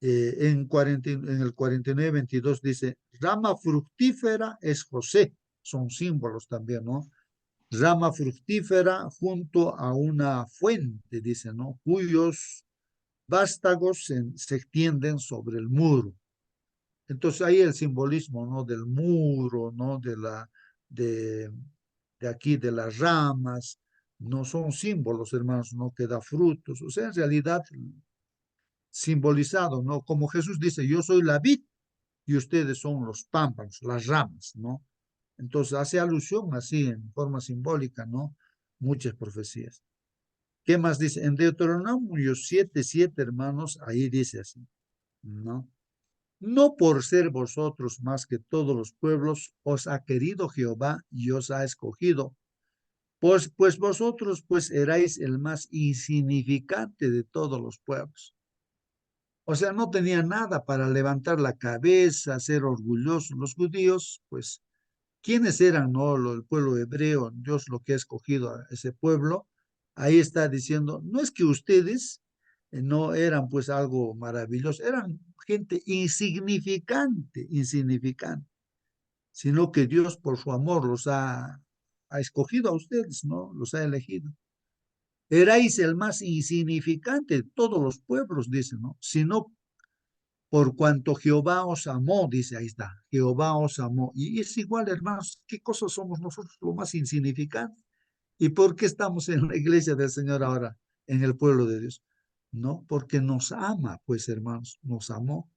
En el 49:22 dice, rama fructífera es José, son símbolos también, ¿no? Rama fructífera junto a una fuente, dice, ¿no? Cuyos vástagos se extienden sobre el muro. Entonces ahí el simbolismo, ¿no? Del muro, ¿no? De, de aquí, de las ramas, no son símbolos, hermanos, ¿no? Que da frutos. O sea, en realidad simbolizado, ¿no? Como Jesús dice, yo soy la vid y ustedes son los pámpanos, las ramas, ¿no? Entonces hace alusión así en forma simbólica, ¿no? Muchas profecías. ¿Qué más dice? En Deuteronomio 7:7, hermanos, ahí dice así, ¿no? No por ser vosotros más que todos los pueblos, os ha querido Jehová y os ha escogido, pues vosotros pues erais el más insignificante de todos los pueblos. O sea, no tenían nada para levantar la cabeza, ser orgullosos. Los judíos, pues, ¿quiénes eran, no? El pueblo hebreo, Dios lo que ha escogido a ese pueblo, ahí está diciendo, no es que ustedes no eran pues algo maravilloso, eran gente insignificante, insignificante, sino que Dios por su amor ha escogido a ustedes, ¿no? Los ha elegido. Erais el más insignificante de todos los pueblos, dice, ¿no? Sino por cuanto Jehová os amó, dice, ahí está, Jehová os amó. Y es igual, hermanos, ¿qué cosas somos nosotros lo más insignificante? ¿Y por qué estamos en la iglesia del Señor ahora, en el pueblo de Dios? No, porque nos ama, pues hermanos, nos amó.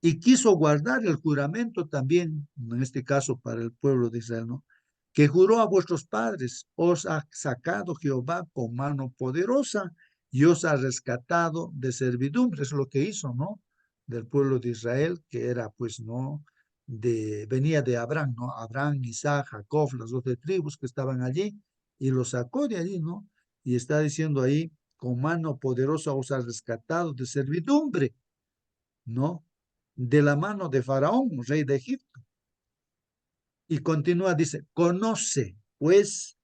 Y quiso guardar el juramento también, en este caso para el pueblo de Israel, ¿no? Que juró a vuestros padres, os ha sacado Jehová con mano poderosa y os ha rescatado de servidumbre. Es lo que hizo, ¿no? Del pueblo de Israel, que era, pues, ¿no? Venía de Abraham, ¿no? Abraham, Isaac, Jacob, las 12 tribus que estaban allí, y los sacó de allí, ¿no? Y está diciendo ahí, con mano poderosa os ha rescatado de servidumbre, ¿no? De la mano de Faraón, rey de Egipto. Y continúa, dice, conoce, pues,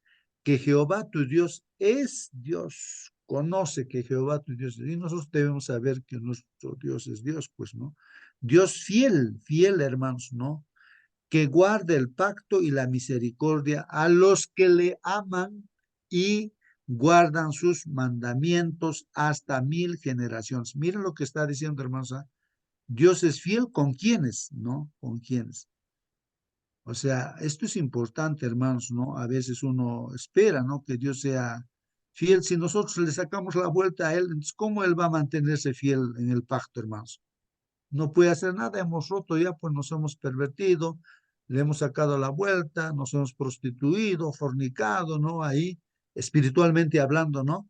que Jehová tu Dios es Dios. Conoce que Jehová tu Dios es Dios. Y nosotros debemos saber que nuestro Dios es Dios, pues, ¿no? Dios fiel, fiel, hermanos, ¿no? Que guarde el pacto y la misericordia a los que le aman y guardan sus mandamientos hasta 1000 generaciones. Miren lo que está diciendo, hermanos. Dios es fiel con quienes, ¿no? Con quienes. O sea, esto es importante, hermanos, ¿no? A veces uno espera, ¿no? Que Dios sea fiel. Si nosotros le sacamos la vuelta a Él, entonces, ¿cómo Él va a mantenerse fiel en el pacto, hermanos? No puede hacer nada, hemos roto ya, pues nos hemos pervertido, le hemos sacado la vuelta, nos hemos prostituido, fornicado, ¿no? Ahí, espiritualmente hablando, ¿no?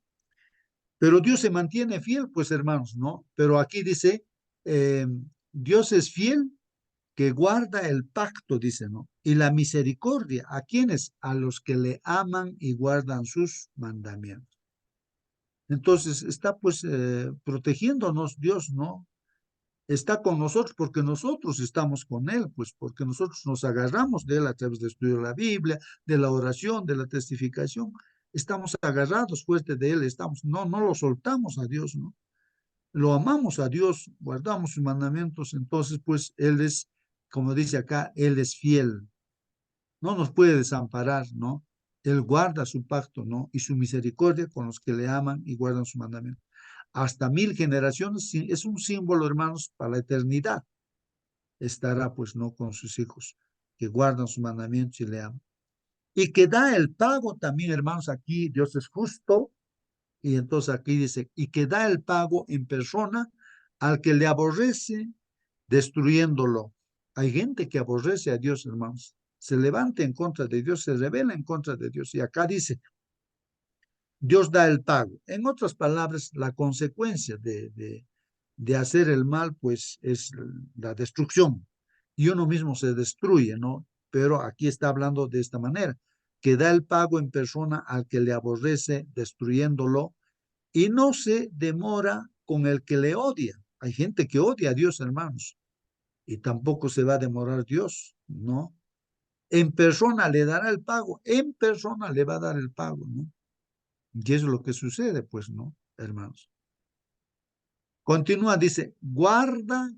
Pero Dios se mantiene fiel, pues hermanos, ¿no? Pero aquí dice, eh, Dios es fiel que guarda el pacto, dice, ¿no? Y la misericordia, ¿a quiénes? A los que le aman y guardan sus mandamientos. Entonces, está pues protegiéndonos Dios, ¿no? Está con nosotros porque nosotros estamos con Él, pues porque nosotros nos agarramos de Él a través de estudiar la Biblia, de la oración, de la testificación. Estamos agarrados fuerte de Él, estamos, no lo soltamos a Dios, ¿no? Lo amamos a Dios, guardamos sus mandamientos, entonces pues Él es, como dice acá, Él es fiel, no nos puede desamparar, ¿no? Él guarda su pacto, ¿no? Y su misericordia con los que le aman y guardan su mandamiento. Hasta 1000 generaciones es un símbolo, hermanos, para la eternidad. Estará, pues, ¿no? Con sus hijos que guardan sus mandamientos y le aman. Y que da el pago también, hermanos, aquí Dios es justo. Y entonces aquí dice, y que da el pago en persona al que le aborrece, destruyéndolo. Hay gente que aborrece a Dios, hermanos. Se levanta en contra de Dios, se revela en contra de Dios. Y acá dice, Dios da el pago. En otras palabras, la consecuencia de hacer el mal, pues es la destrucción. Y uno mismo se destruye, ¿no? Pero aquí está hablando de esta manera, que da el pago en persona al que le aborrece, destruyéndolo, y no se demora con el que le odia. Hay gente que odia a Dios, hermanos, y tampoco se va a demorar Dios, ¿no? En persona le dará el pago, en persona le va a dar el pago, ¿no? Y eso es lo que sucede, pues, ¿no, hermanos? Continúa, dice, guarda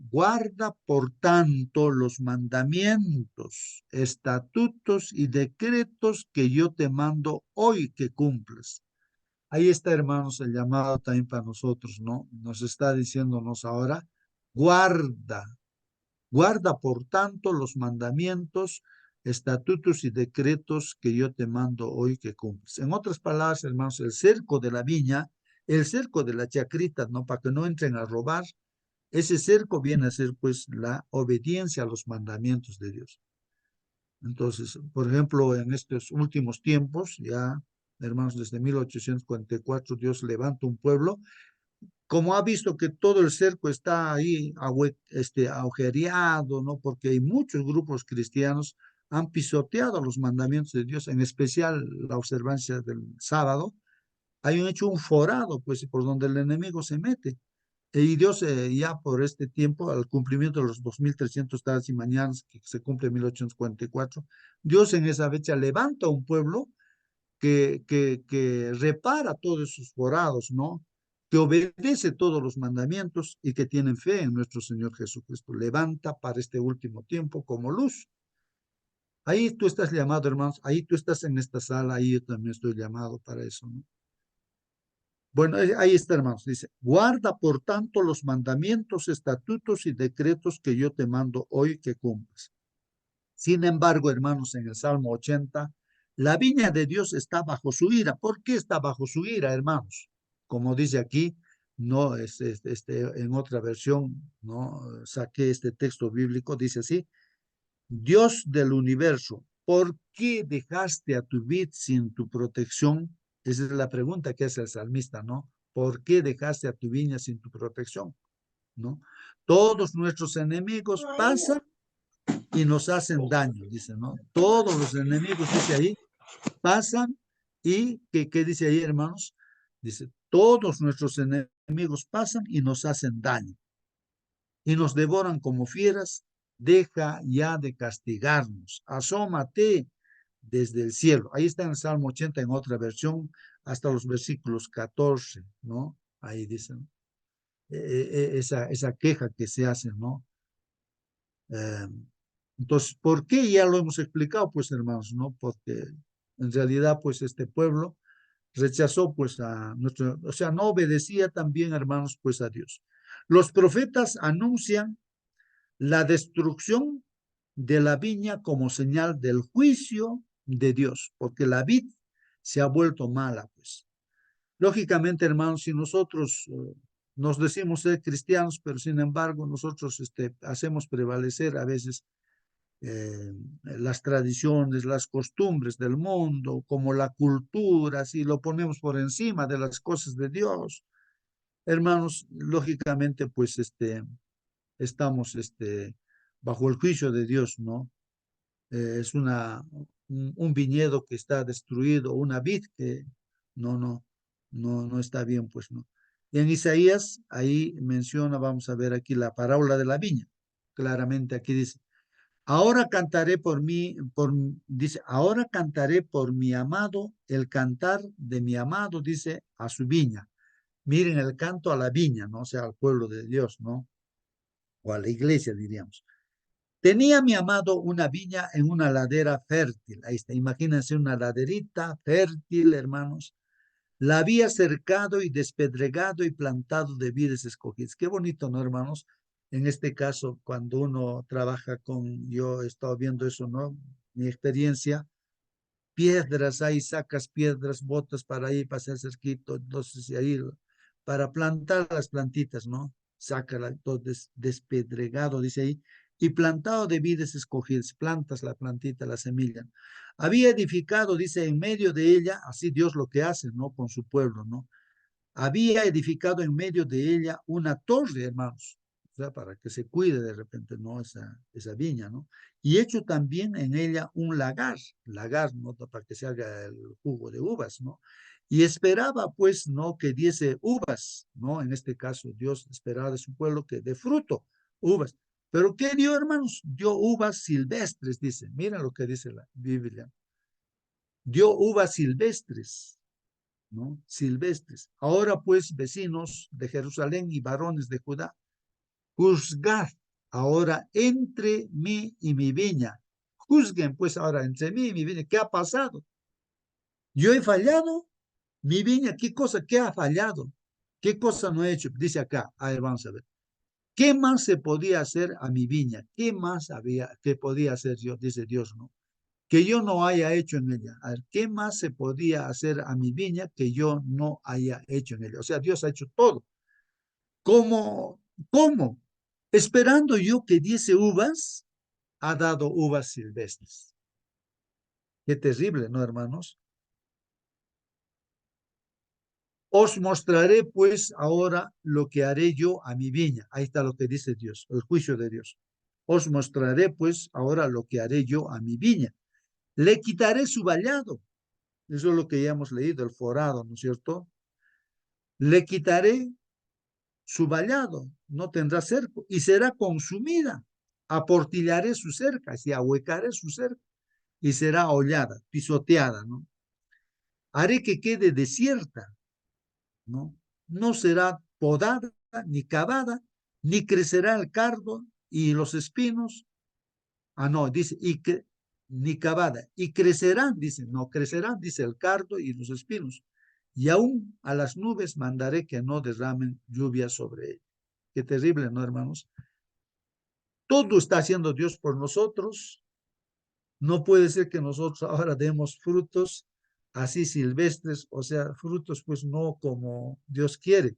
por tanto los mandamientos, estatutos y decretos que yo te mando hoy que cumplas. Ahí está, hermanos, el llamado también para nosotros, ¿no? Nos está diciéndonos ahora, guarda, guarda por tanto los mandamientos, estatutos y decretos que yo te mando hoy que cumples. En otras palabras, hermanos, el cerco de la viña, el cerco de la chacrita, ¿no? Para que no entren a robar, ese cerco viene a ser, pues, la obediencia a los mandamientos de Dios. Entonces, por ejemplo, en estos últimos tiempos, ya, hermanos, desde 1844, Dios levanta un pueblo, como ha visto que todo el cerco está ahí agujereado, ¿no? Porque hay muchos grupos cristianos han pisoteado los mandamientos de Dios, en especial la observancia del sábado. Hay hecho un forado, pues, por donde el enemigo se mete. Y Dios ya por este tiempo, al cumplimiento de los 2300 tardes y mañanas, que se cumple en 1844, Dios en esa fecha levanta un pueblo que repara todos esos forados, ¿no? Que obedece todos los mandamientos y que tienen fe en nuestro Señor Jesucristo. Levanta para este último tiempo como luz. Ahí tú estás llamado, hermanos, ahí tú estás en esta sala, ahí yo también estoy llamado para eso, ¿no? Bueno, ahí está, hermanos. Dice, guarda por tanto los mandamientos, estatutos y decretos que yo te mando hoy que cumplas. Sin embargo, hermanos, en el Salmo 80, la viña de Dios está bajo su ira. ¿Por qué está bajo su ira, hermanos? Como dice aquí, no en otra versión, no saqué este texto bíblico, dice así, Dios del universo, ¿por qué dejaste a tu vid sin tu protección? Esa es la pregunta que hace el salmista, ¿no? ¿Por qué dejaste a tu viña sin tu protección? ¿No? Todos nuestros enemigos pasan y nos hacen daño, dice, ¿no? Todos los enemigos, dice ahí, pasan y, ¿qué dice ahí, hermanos? Dice, todos nuestros enemigos pasan y nos hacen daño y nos devoran como fieras. Deja ya de castigarnos, asómate desde el cielo. Ahí está en el Salmo 80, en otra versión, hasta los versículos 14, ¿no? Ahí dicen esa queja que se hace, ¿no? Entonces, ¿por qué? Ya lo hemos explicado, pues, hermanos, ¿no? Porque en realidad, pues, este pueblo rechazó, pues, a nuestro, o sea, no obedecía también, hermanos, pues, a Dios. Los profetas anuncian la destrucción de la viña como señal del juicio de Dios, porque la vid se ha vuelto mala, pues. Lógicamente, hermanos, si nosotros nos decimos ser cristianos, pero sin embargo nosotros hacemos prevalecer a veces las tradiciones, las costumbres del mundo, como la cultura, si lo ponemos por encima de las cosas de Dios, hermanos, lógicamente, pues estamos bajo el juicio de Dios, ¿no? Es un viñedo que está destruido, una vid que no está bien, pues, ¿no? Y en Isaías, ahí menciona, vamos a ver aquí la parábola de la viña. Claramente aquí dice, ahora cantaré por mí, dice, ahora cantaré por mi amado, el cantar de mi amado, dice, a su viña. Miren el canto a la viña, ¿no? O sea, al pueblo de Dios, ¿no? O a la iglesia, diríamos. Tenía mi amado una viña en una ladera fértil. Ahí está, imagínense una laderita fértil, hermanos. La había cercado y despedregado y plantado de vides escogidas. Qué bonito, ¿no, hermanos? En este caso, cuando uno trabaja yo he estado viendo eso, ¿no? Mi experiencia, piedras, ahí sacas piedras, botas para ahí, para hacer cerquito, entonces ahí, para plantar las plantitas, ¿no? Sácala, todo despedregado, dice ahí, y plantado de vides escogidas, plantas la plantita, la semilla. Había edificado, dice, en medio de ella, así Dios lo que hace, ¿no? Con su pueblo, ¿no? Había edificado en medio de ella una torre, hermanos, o sea, para que se cuide de repente, ¿no? Esa viña, ¿no? Y hecho también en ella un lagar, ¿no? Para que se haga el jugo de uvas, ¿no? Y esperaba, pues, ¿no? Que diese uvas, ¿no? En este caso, Dios esperaba de su pueblo que dé fruto, uvas. ¿Pero qué dio, hermanos? Dio uvas silvestres, dice. Mira lo que dice la Biblia. Dio uvas silvestres, ¿no? Silvestres. Ahora pues, vecinos de Jerusalén y varones de Judá, juzgad ahora entre mí y mi viña. Juzguen pues ahora entre mí y mi viña. ¿Qué ha pasado? Yo he fallado. Mi viña, ¿qué cosa? ¿Qué ha fallado? ¿Qué cosa no he hecho? Dice acá, a ver, vamos a ver. ¿Qué más se podía hacer a mi viña? ¿Qué más que podía hacer yo? Dice Dios, ¿no? Que yo no haya hecho en ella. A ver, ¿qué más se podía hacer a mi viña que yo no haya hecho en ella? O sea, Dios ha hecho todo. ¿Cómo? ¿Cómo? Esperando yo que diese uvas, ha dado uvas silvestres. Qué terrible, ¿no, hermanos? Os mostraré pues ahora lo que haré yo a mi viña. Ahí está lo que dice Dios, el juicio de Dios. Os mostraré pues ahora lo que haré yo a mi viña. Le quitaré su vallado. Eso es lo que ya hemos leído, el forado, ¿no es cierto? Le quitaré su vallado, no tendrá cerco, y será consumida. Aportillaré su cerca, y ahuecaré su cerca, y será hollada, pisoteada, ¿no? Haré que quede desierta, ¿no? No será podada, ni cavada, ni crecerá el cardo y los espinos. Ah, no, dice, ni cavada, y crecerán, dice, no crecerán, dice el cardo y los espinos. Y aún a las nubes mandaré que no derramen lluvia sobre ella. Qué terrible, ¿no, hermanos? Todo está haciendo Dios por nosotros. No puede ser que nosotros ahora demos frutos así silvestres, o sea, frutos pues no como Dios quiere,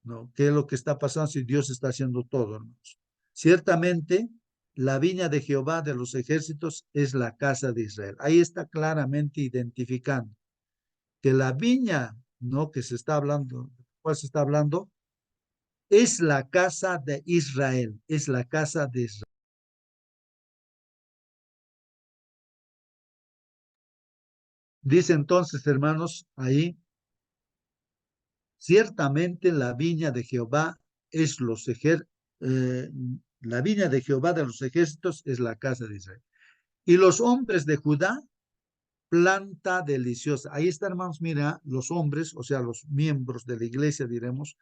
¿no? ¿Qué es lo que está pasando si Dios está haciendo todo, hermanos? Ciertamente, la viña de Jehová de los ejércitos es la casa de Israel. Ahí está claramente identificando que la viña, ¿no? Que se está hablando, ¿cuál se está hablando? Es la casa de Israel, es la casa de Israel. Dice entonces, hermanos, ahí, ciertamente la viña de Jehová es la viña de Jehová de los ejércitos es la casa de Israel. Y los hombres de Judá, planta deliciosa. Ahí está, hermanos, mira, los hombres, o sea, los miembros de la iglesia, diremos,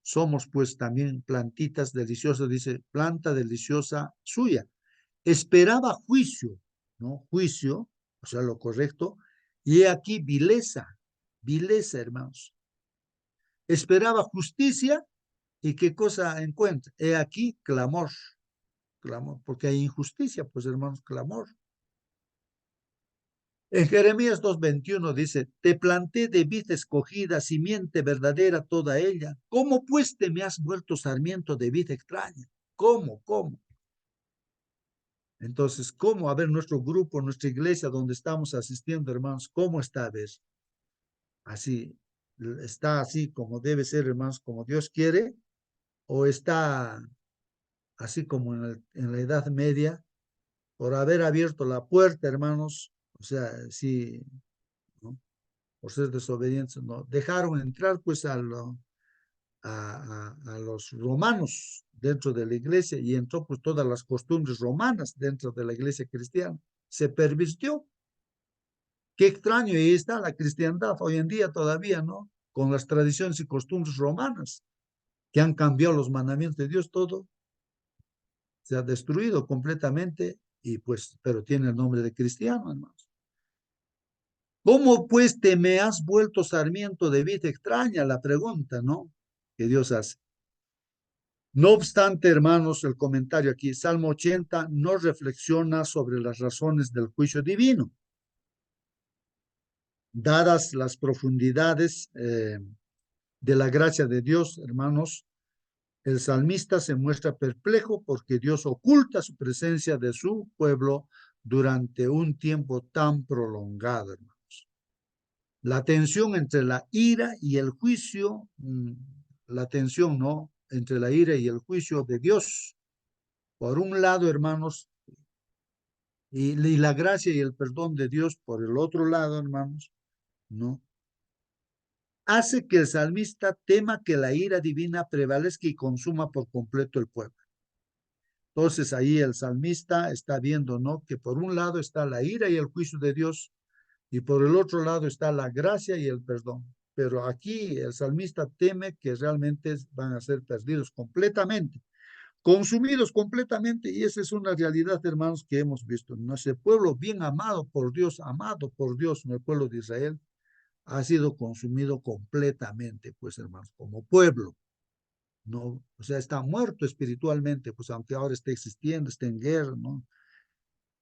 somos pues también plantitas deliciosas, dice, planta deliciosa suya. Esperaba juicio, ¿no? Juicio, o sea, lo correcto, y he aquí vileza, hermanos. Esperaba justicia, ¿y qué cosa encuentra? He aquí clamor, clamor, porque hay injusticia, pues hermanos, clamor. En Jeremías 2:21 dice, te planté de vid escogida, simiente verdadera toda ella. ¿Cómo pues te me has vuelto sarmiento de vid extraña? ¿Cómo? Entonces, ¿cómo? A ver, nuestro grupo, nuestra iglesia donde estamos asistiendo, hermanos, ¿cómo está? A ver, así, está así como debe ser, hermanos, como Dios quiere, o está así como en la Edad Media, por haber abierto la puerta, hermanos, o sea, sí, ¿no? Por ser desobedientes, no, dejaron entrar pues a los romanos dentro de la iglesia y entró pues todas las costumbres romanas dentro de la iglesia cristiana. Se pervirtió. Qué extraño, y ahí está la cristiandad hoy en día todavía, ¿no? Con las tradiciones y costumbres romanas, que han cambiado los mandamientos de Dios, todo se ha destruido completamente, y pues, pero tiene el nombre de cristiano, hermanos. ¿Cómo pues te me has vuelto sarmiento de vid extraña? La pregunta, ¿no? Que Dios hace. No obstante, hermanos, el comentario aquí, Salmo 80, no reflexiona sobre las razones del juicio divino. Dadas las profundidades de la gracia de Dios, hermanos, el salmista se muestra perplejo porque Dios oculta su presencia de su pueblo durante un tiempo tan prolongado, hermanos. La tensión entre la ira y el juicio, la tensión, ¿no? Entre la ira y el juicio de Dios. Por un lado, hermanos, y la gracia y el perdón de Dios por el otro lado, hermanos, ¿no? Hace que el salmista tema que la ira divina prevalezca y consuma por completo el pueblo. Entonces ahí el salmista está viendo, ¿no? Que por un lado está la ira y el juicio de Dios y por el otro lado está la gracia y el perdón. Pero aquí el salmista teme que realmente van a ser perdidos completamente, consumidos completamente, y esa es una realidad, hermanos, que hemos visto. Nuestro pueblo bien amado por Dios, el pueblo de Israel, ha sido consumido completamente, pues hermanos, como pueblo. No, o sea, está muerto espiritualmente, pues aunque ahora esté existiendo, esté en guerra, ¿no?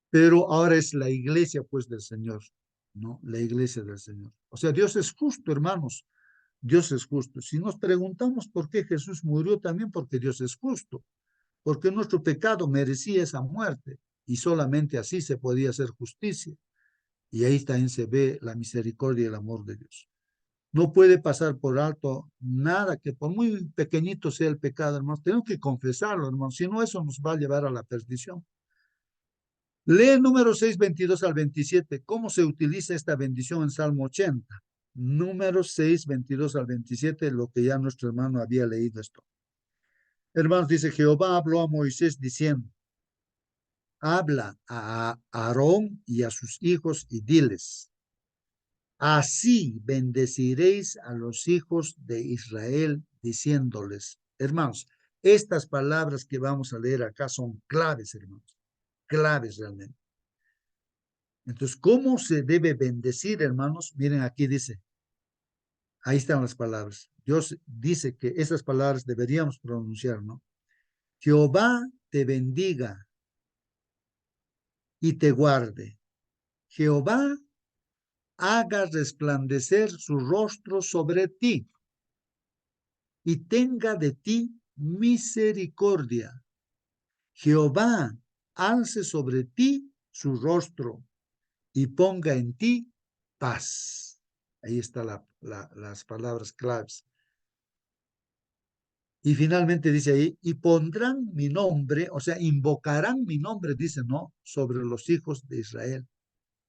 Pero ahora es la iglesia, pues, del Señor, ¿no? La iglesia del Señor. O sea, Dios es justo, hermanos. Dios es justo. Si nos preguntamos por qué Jesús murió, también porque Dios es justo, porque nuestro pecado merecía esa muerte y solamente así se podía hacer justicia. Y ahí también se ve la misericordia y el amor de Dios. No puede pasar por alto nada que por muy pequeñito sea el pecado, hermanos. Tenemos que confesarlo, hermanos. Si no, eso nos va a llevar a la perdición. Lee el número 6, 22 al 27. ¿Cómo se utiliza esta bendición en Salmo 80? Número 6, 22 al 27, lo que ya nuestro hermano había leído esto. Hermanos, dice, Jehová habló a Moisés diciendo, habla a Aarón y a sus hijos y diles, así bendeciréis a los hijos de Israel, diciéndoles, hermanos, estas palabras que vamos a leer acá son claves, hermanos, claves realmente. Entonces, ¿cómo se debe bendecir, hermanos? Miren, aquí dice, ahí están las palabras. Dios dice que esas palabras deberíamos pronunciar, ¿no? Jehová te bendiga y te guarde. Jehová haga resplandecer su rostro sobre ti y tenga de ti misericordia. Jehová alce sobre ti su rostro y ponga en ti paz. Ahí están las palabras claves. Y finalmente dice ahí, y pondrán mi nombre, o sea, invocarán mi nombre, dice, ¿no? Sobre los hijos de Israel.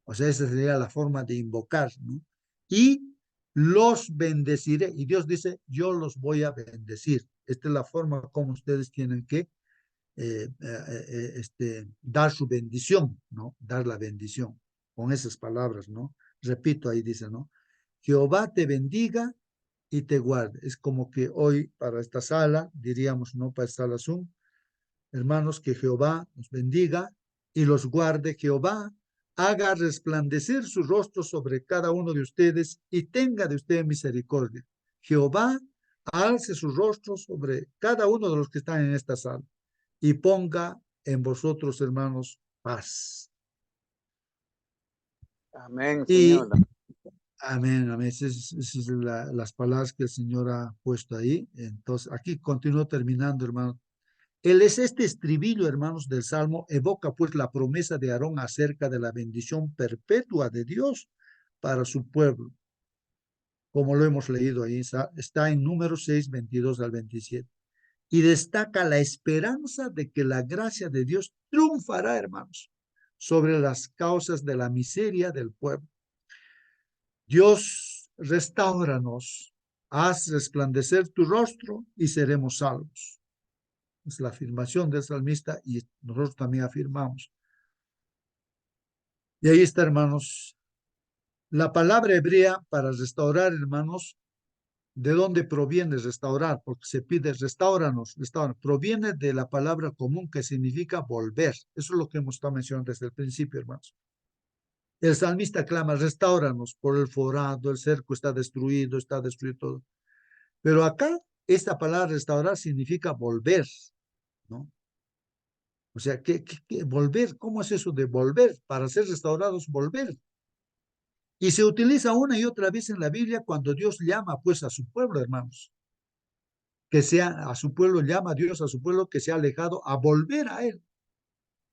O sea, esa sería la forma de invocar, ¿no? Y los bendeciré. Y Dios dice, yo los voy a bendecir. Esta es la forma como ustedes tienen que dar su bendición, ¿no? Dar la bendición con esas palabras, ¿no? Repito, ahí dice, ¿no? Jehová te bendiga y te guarde. Es como que hoy para esta sala, diríamos, ¿no? Para esta sala Zoom, hermanos, que Jehová nos bendiga y los guarde. Jehová haga resplandecer su rostro sobre cada uno de ustedes y tenga de ustedes misericordia. Jehová alce su rostro sobre cada uno de los que están en esta sala y ponga en vosotros, hermanos, paz. Amén, Y Señor. amén, amén. Esas son las palabras que el Señor ha puesto ahí. Entonces, aquí continúo terminando, hermanos. Este estribillo, hermanos, del Salmo evoca pues la promesa de Aarón acerca de la bendición perpetua de Dios para su pueblo, como lo hemos leído ahí, está en Números 6, 22 al 27. Y destaca la esperanza de que la gracia de Dios triunfará, hermanos, sobre las causas de la miseria del pueblo. Dios, restáuranos, haz resplandecer tu rostro y seremos salvos. Es la afirmación del salmista y nosotros también afirmamos. Y ahí está, hermanos, la palabra hebrea para restaurar, hermanos, ¿de dónde proviene restaurar? Porque se pide restauranos, proviene de la palabra común que significa volver. Eso es lo que hemos estado mencionando desde el principio, hermanos. El salmista clama, restauranos por el forado, el cerco está destruido todo. Pero acá, esta palabra restaurar significa volver, ¿no? O sea, ¿qué volver? ¿Cómo es eso de volver? Para ser restaurados, volver. Y se utiliza una y otra vez en la Biblia cuando Dios llama pues a su pueblo, hermanos. Que sea a su pueblo, llama a Dios a su pueblo que se ha alejado a volver a Él.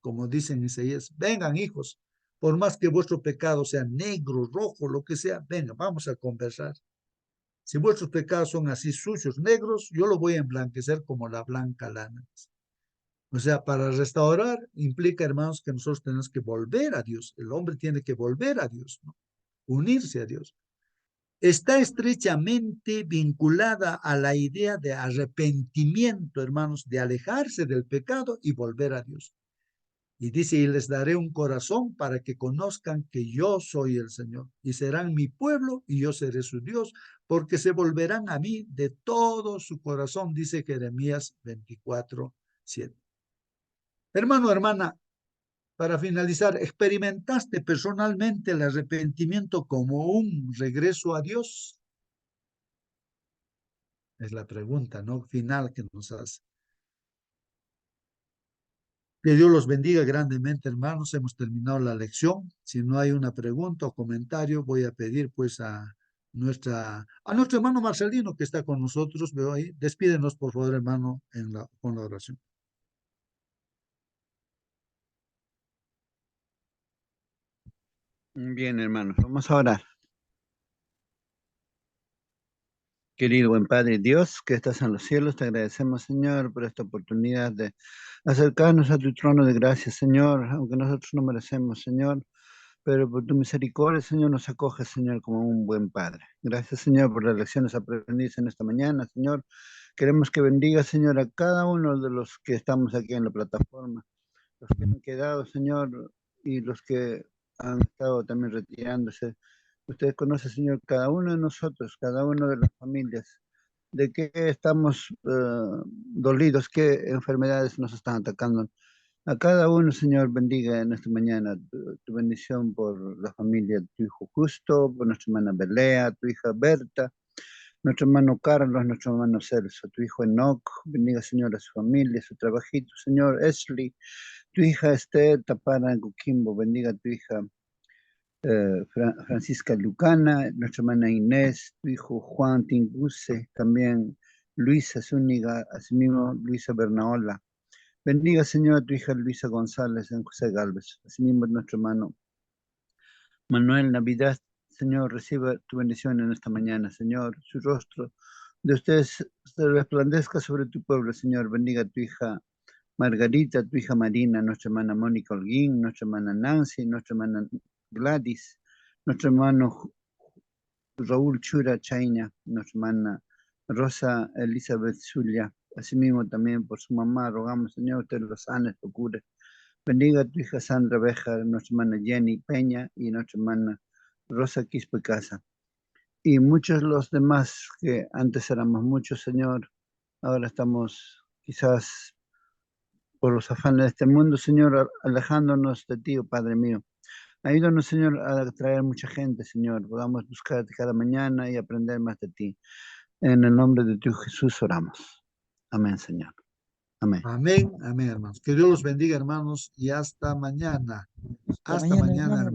Como dicen Isaías, vengan hijos, por más que vuestro pecado sea negro, rojo, lo que sea, venga, vamos a conversar. Si vuestros pecados son así sucios, negros, yo lo voy a emblanquecer como la blanca lana. O sea, para restaurar implica, hermanos, que nosotros tenemos que volver a Dios. El hombre tiene que volver a Dios, ¿no? Unirse a Dios. Está estrechamente vinculada a la idea de arrepentimiento, hermanos, de alejarse del pecado y volver a Dios. Y dice, y les daré un corazón para que conozcan que yo soy el Señor. Y serán mi pueblo y yo seré su Dios, porque se volverán a mí de todo su corazón, dice Jeremías 24:7. Hermano, hermana, para finalizar, ¿experimentaste personalmente el arrepentimiento como un regreso a Dios? Es la pregunta, ¿no? Final que nos hace. Que Dios los bendiga grandemente, hermanos. Hemos terminado la lección. Si no hay una pregunta o comentario, voy a pedir pues a nuestro hermano Marcelino que está con nosotros. Veo ahí. Despídenos, por favor, hermano, con la oración. Bien, hermanos, vamos a orar. Querido buen Padre Dios, que estás en los cielos, te agradecemos, Señor, por esta oportunidad de acercarnos a tu trono de gracia, Señor, aunque nosotros no merecemos, Señor, pero por tu misericordia, Señor, nos acoge, Señor, como un buen Padre. Gracias, Señor, por las lecciones aprendidas en esta mañana, Señor. Queremos que bendiga, Señor, a cada uno de los que estamos aquí en la plataforma, los que han quedado, Señor, y los que han estado también retirándose. Usted conoce, Señor, cada uno de nosotros, cada una de las familias, de qué estamos dolidos, qué enfermedades nos están atacando. A cada uno, Señor, bendiga en esta mañana tu bendición por la familia de tu hijo Justo, por nuestra hermana Belea, tu hija Berta, nuestro hermano Carlos, nuestro hermano Celso, tu hijo Enoch, bendiga, Señor, a su familia, a su trabajito, Señor, Esli, tu hija Esther Tapara en Coquimbo, bendiga a tu hija Francisca Lucana, nuestra hermana Inés, tu hijo Juan Tinguse, también Luisa Zúñiga, asimismo Luisa Bernaola. Bendiga, Señor, a tu hija Luisa González en José Galvez, asimismo nuestro hermano Manuel Navidad. Señor, reciba tu bendición en esta mañana, Señor, su rostro de ustedes se resplandezca sobre tu pueblo, Señor. Bendiga a tu hija Margarita, tu hija Marina, nuestra hermana Mónica Holguín, nuestra hermana Nancy, nuestra hermana Gladys, nuestro hermano Raúl Chura Chaina, nuestra hermana Rosa Elizabeth Zulia. Asimismo también por su mamá, rogamos, Señor, usted los sane, lo cure. Bendiga a tu hija Sandra Bejar, nuestra hermana Jenny Peña y nuestra hermana Rosa Quispe Casa. Y muchos los demás que antes éramos muchos, Señor, ahora estamos quizás por los afanes de este mundo, Señor, alejándonos de ti, oh Padre mío. Ayúdanos, Señor, a traer mucha gente, Señor. Podamos buscarte cada mañana y aprender más de ti. En el nombre de tu Jesús oramos. Amén, Señor. Amén. Amén, amén, hermanos. Que Dios los bendiga, hermanos, y hasta mañana. Hasta Hasta mañana, mañana, hermano. hermanos.